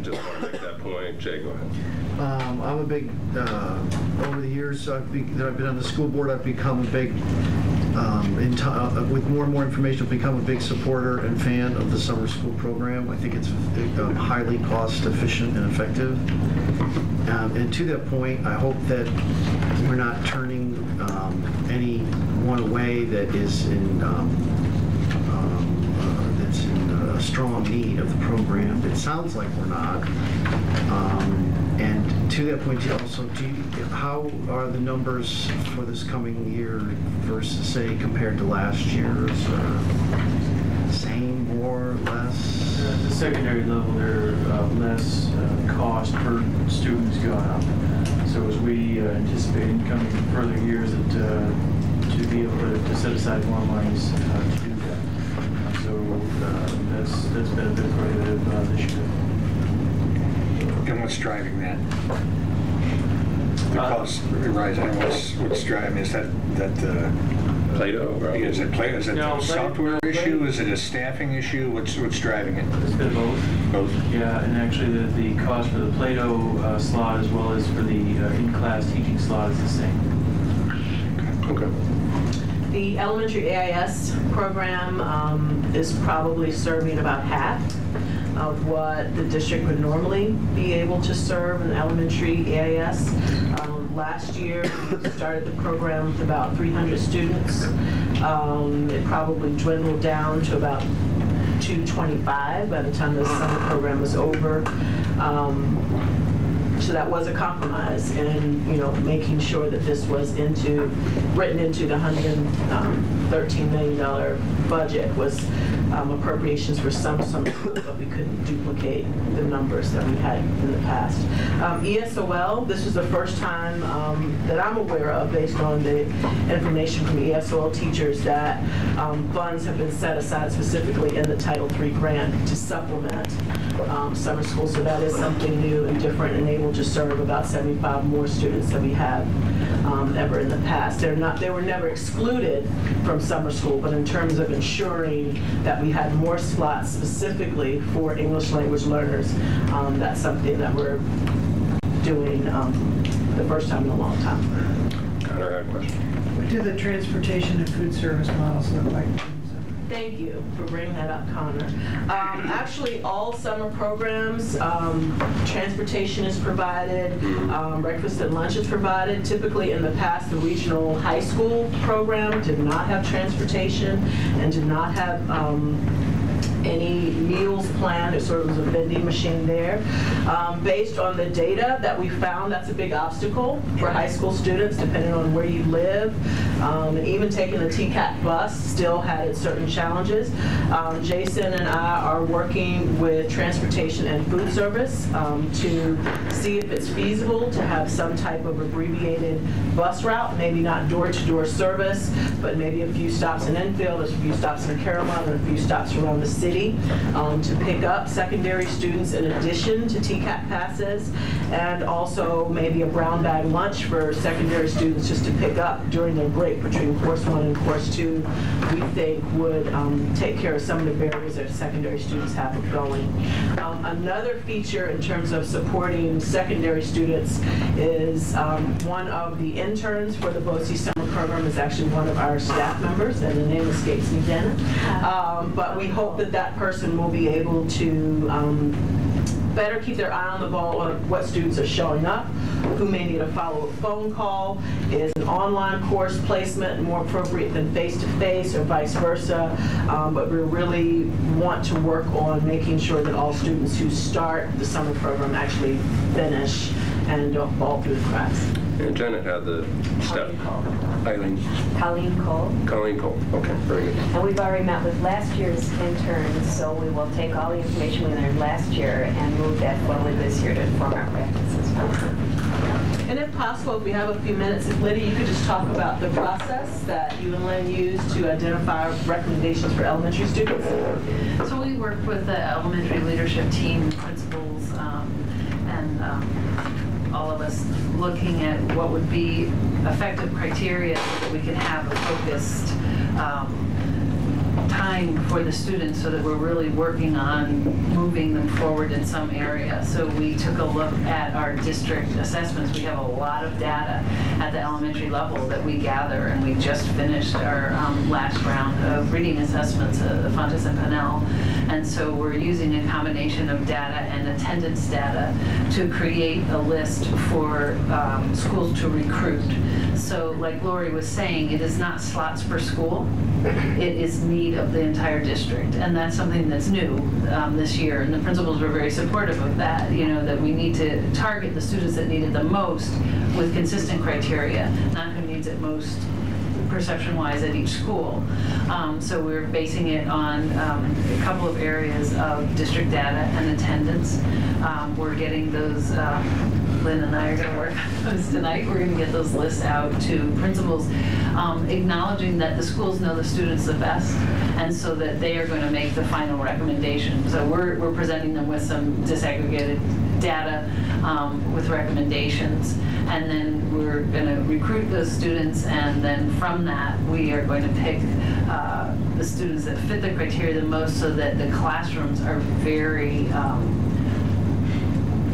just want to make that point. Jay, go ahead. I'm a big, over the years that I've been on the school board, I've become a big, with more and more information, I've become a big supporter and fan of the summer school program. I think it's highly cost efficient and effective. And to that point, I hope that we're not turning anyone away that is in strong need of the program. It sounds like we're not. And to that point, also, how are the numbers for this coming year versus, say, compared to last year's? Same, more, less? At the secondary level, there are less cost per student has gone up. So as we anticipate in coming further years that to be able to set aside more monies to do that. So that's been a bit prohibitive this year. And what's driving that? The cost rising. What's driving? Is that Play-Doh? Is it Play-Doh? Is it a software issue? Is it a staffing issue? What's driving it? It's been both. Both. Yeah, and actually the cost for the Play-Doh slot as well as for the in-class teaching slot is the same. Okay. The elementary AIS program is probably serving about half of what the district would normally be able to serve in elementary AIS. Last year, we started the program with about 300 students. It probably dwindled down to about 225 by the time the summer program was over. So that was a compromise, and making sure that this was written into the $113 million budget was appropriations for some school, but we couldn't duplicate the numbers that we had in the past. ESOL, this is the first time that I'm aware of, based on the information from ESOL teachers, that funds have been set aside specifically in the Title III grant to supplement summer school. So that is something new and different, and able to serve about 75 more students than we have ever in the past. They were never excluded from summer school, but in terms of ensuring that we had more slots specifically for English language learners, that's something that we're doing the first time in a long time. Connor had a question. What do the transportation and food service models look like? Thank you for bringing that up, Connor. Actually, all summer programs, transportation is provided, breakfast and lunch is provided. Typically, in the past, the regional high school program did not have transportation and did not have any meals planned. It sort of was a vending machine there. Based on the data that we found, that's a big obstacle for high school students, depending on where you live. And even taking the TCAT bus still had its certain challenges. Jason and I are working with transportation and food service to see if it's feasible to have some type of abbreviated bus route, maybe not door-to-door service, but maybe a few stops in Enfield, a few stops in Carolina, and a few stops around the city to pick up secondary students in addition to TCAT passes, and also maybe a brown bag lunch for secondary students just to pick up during their break between course 1 and course 2, we think would take care of some of the barriers that secondary students have of going. Another feature in terms of supporting secondary students is one of the interns for the BOE summer program is actually one of our staff members, and the name escapes me, Jenna. But we hope that that person will be able to better keep their eye on the ball on what students are showing up, who may need a follow-up phone call. Is an online course placement more appropriate than face-to-face or vice versa? But we really want to work on making sure that all students who start the summer program actually finish and don't fall through the cracks. And Janet had the step. Colleen Cole. Colleen Cole. Okay, very good. And we've already met with last year's interns, so we will take all the information we learned last year and move that forward this year to inform our practices. And if possible, if we have a few minutes, if Lydia, you could just talk about the process that you and Lynn use to identify recommendations for elementary students. So we worked with the elementary leadership team, principals, and all of us looking at what would be effective criteria so that we can have a focused time for the students so that we're really working on moving them forward in some area. So we took a look at our district assessments. We have a lot of data at the elementary level that we gather, and we just finished our last round of reading assessments at Fontes and Pinnell. And so we're using a combination of data and attendance data to create a list for schools to recruit. So like Lori was saying, it is not slots per school. It is need of the entire district, and that's something that's new this year, and the principals were very supportive of that, that we need to target the students that need it the most with consistent criteria, not who needs it most perception-wise at each school. So we're basing it on a couple of areas of district data and attendance. We're getting those, Lynn and I are going to work on those tonight. We're going to get those lists out to principals, acknowledging that the schools know the students the best, and so that they are going to make the final recommendation. So we're presenting them with some disaggregated data with recommendations, and then we're going to recruit those students, and then from that we are going to pick the students that fit the criteria the most, so that the classrooms are very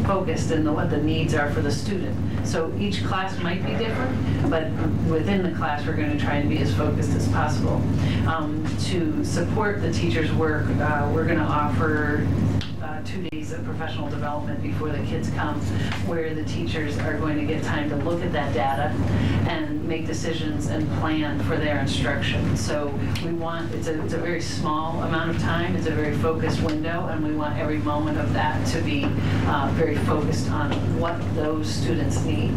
focused in what the needs are for the student. So each class might be different, but within the class we're going to try and be as focused as possible. To support the teachers' work, we're going to offer 2 days of professional development before the kids come, where the teachers are going to get time to look at that data and make decisions and plan for their instruction. So we want, it's a very small amount of time, it's a very focused window, and we want every moment of that to be very focused on what those students need.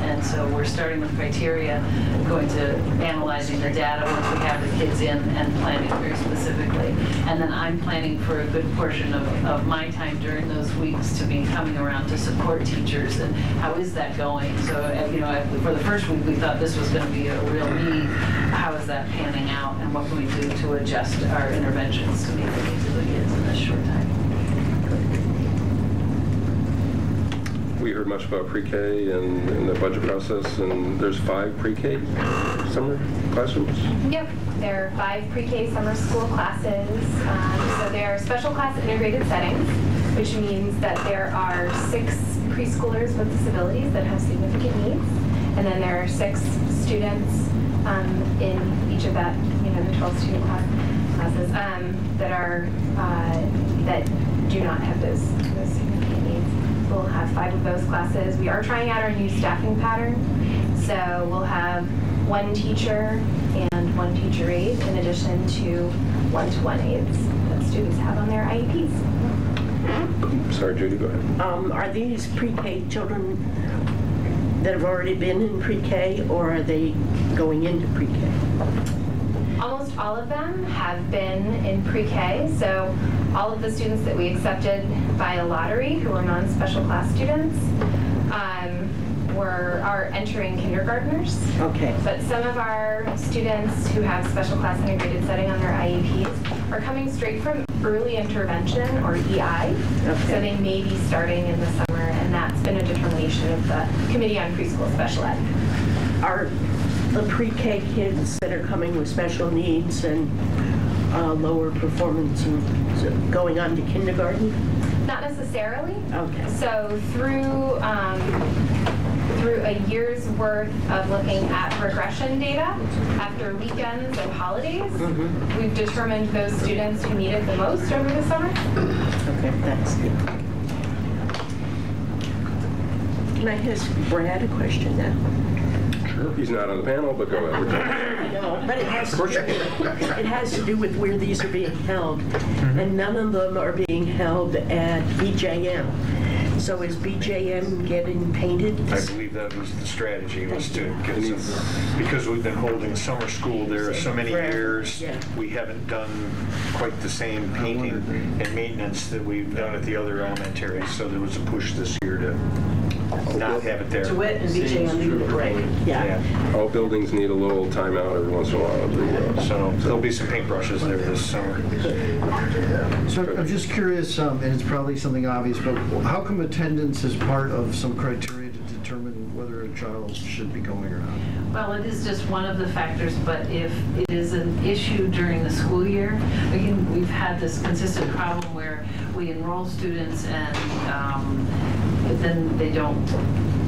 And so we're starting with criteria, going to analyzing the data once we have the kids in, and planning very specifically. And then I'm planning for a good portion of my time during those weeks to be coming around to support teachers, and how is that going? So, for the first week we thought this was going to be a real need. How is that panning out, and what can we do to adjust our interventions to meet the needs of the kids in this short time? We heard much about pre-K and the budget process, and there's 5 pre-K summer classrooms? Yep, there are 5 pre-K summer school classes. So they are special class integrated settings, which means that there are 6 preschoolers with disabilities that have significant needs, and then there are 6 students in each of that, the 12 student classes that do not have those significant needs. We'll have 5 of those classes. We are trying out our new staffing pattern. So we'll have 1 teacher and 1 teacher aide, in addition to 1-to-1 aides that students have on their IEPs. Sorry, Judy, go ahead. Are these pre-K children that have already been in pre-K, or are they going into pre-K? Almost all of them have been in pre-K, so all of the students that we accepted via lottery who are non-special class students are entering kindergartners. Okay. But some of our students who have special class integrated setting on their IEPs are coming straight from early intervention, or EI. Okay. So they may be starting in the summer, and that's been a determination of the Committee on Preschool Special Ed. Are the pre-K kids that are coming with special needs and lower performance and going on to kindergarten? Not necessarily. Okay. So through a year's worth of looking at regression data after weekends and holidays, we've determined those students who need it the most over the summer. Okay, that's good. Can I ask Brad a question now? Sure. He's not on the panel, but go ahead. No, but it has to do with where these are being held, and none of them are being held at BJM. So is BJM getting painted? I believe that was the strategy, was to get some, because we've been holding summer school there so many years, we haven't done quite the same painting and maintenance that we've done at the other elementaries. So there was a push this year to not have it there. DeWitt and BJM needed a break. Yeah. All buildings need a little timeout every once in a while. So there'll be some paintbrushes there this summer. So I'm just curious, and it's probably something obvious, but how come attendance is part of some criteria to determine whether a child should be going or not? Well, it is just one of the factors, but if it is an issue during the school year, again, we've had this consistent problem where we enroll students and then they don't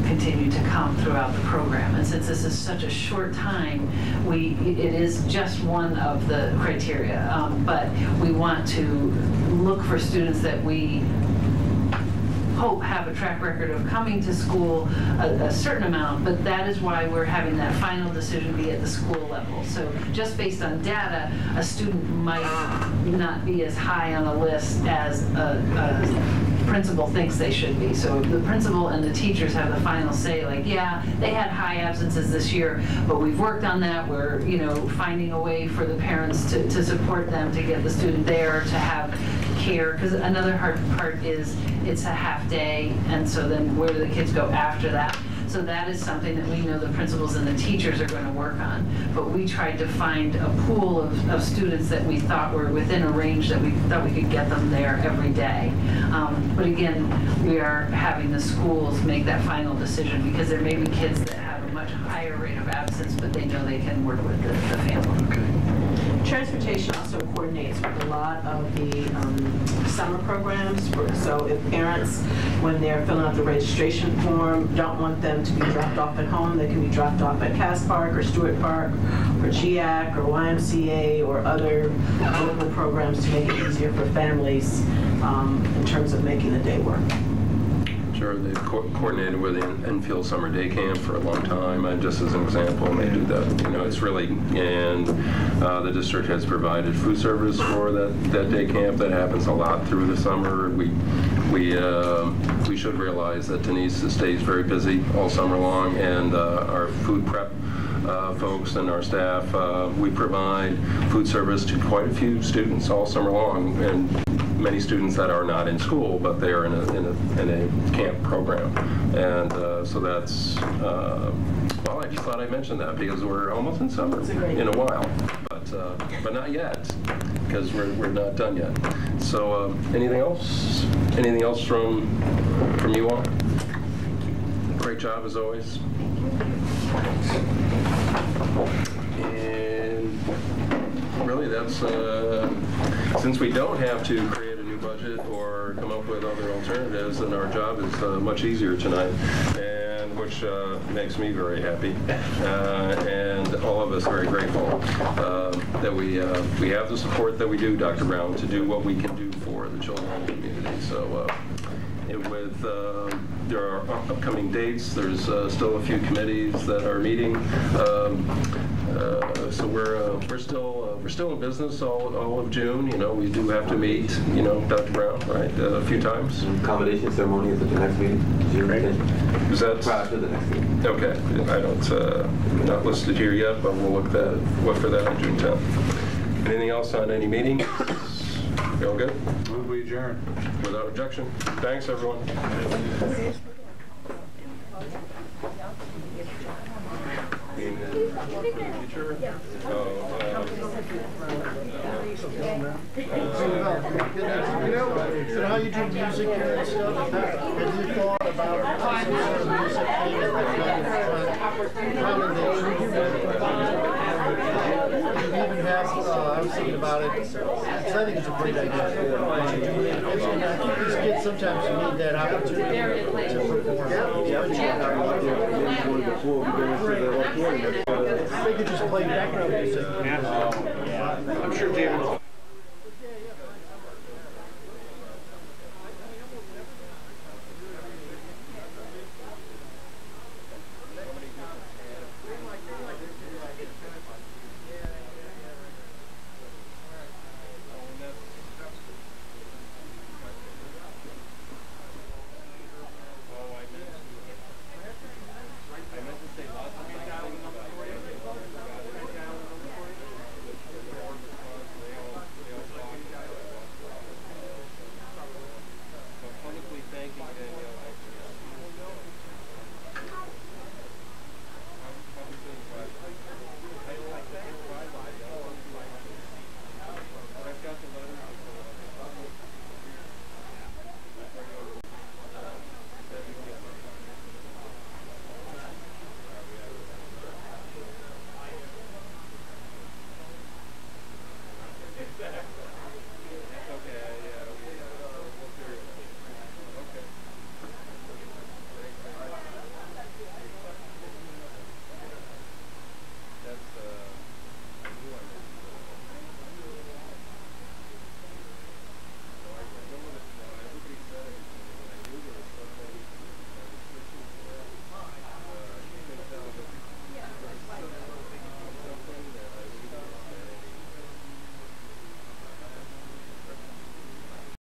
continue to come throughout the program. And since this is such a short time, it is just one of the criteria. But we want to look for students that we hope, have a track record of coming to school a certain amount, but that is why we're having that final decision be at the school level. So just based on data, a student might not be as high on a list as a principal thinks they should be. So the principal and the teachers have the final say, like, yeah, they had high absences this year, but we've worked on that. We're, you know, finding a way for the parents to support them, to get the student there, to have care. Because another hard part is it's a half day, and so then where do the kids go after that? So that is something that we know the principals and the teachers are going to work on. But we tried to find a pool of students that we thought were within a range that we thought we could get them there every day. But again, we are having the schools make that final decision, because there may be kids that have a much higher rate of absence, but they know they can work with the family. Okay. Transportation also coordinates with a lot of the summer programs. So if parents, when they're filling out the registration form, don't want them to be dropped off at home, they can be dropped off at Cass Park or Stewart Park or GIAC or YMCA or other local programs to make it easier for families in terms of making the day work. Sure, they've coordinated with the Enfield Summer Day Camp for a long time, just as an example, and they do that. You know, it's really, and the district has provided food service for that day camp. That happens a lot through the summer. We should realize that Denise stays very busy all summer long, and our food prep folks and our staff, we provide food service to quite a few students all summer long, and many students that are not in school, but they are in a camp program. And so that's, well, I just thought I'd mention that because we're almost in summer in a while, but not yet, because we're not done yet. So anything else? Anything else from you all? Great job as always. And really that's, since we don't have to create a new budget or come up with other alternatives, then our job is much easier tonight, and which makes me very happy, and all of us very grateful that we have the support that we do, Dr. Brown, to do what we can do for the children in the community. So there are upcoming dates. There's still a few committees that are meeting. So we're still in business all of June. You know, we do have to meet. You know, Dr. Brown, right? A few times. Accommodation ceremony is at the next meeting. June 10th. Is that prior to the next meeting? Okay. I don't not listed here yet, but we'll look for that on June 10th. Anything else on any meeting? You all good? Move we adjourn. Without objection. Thanks, everyone. So how you do music here and stuff? Have you thought about music I was thinking about it, because I think it's a great idea. I think these kids sometimes need that opportunity to perform. They could just play background music. I'm sure David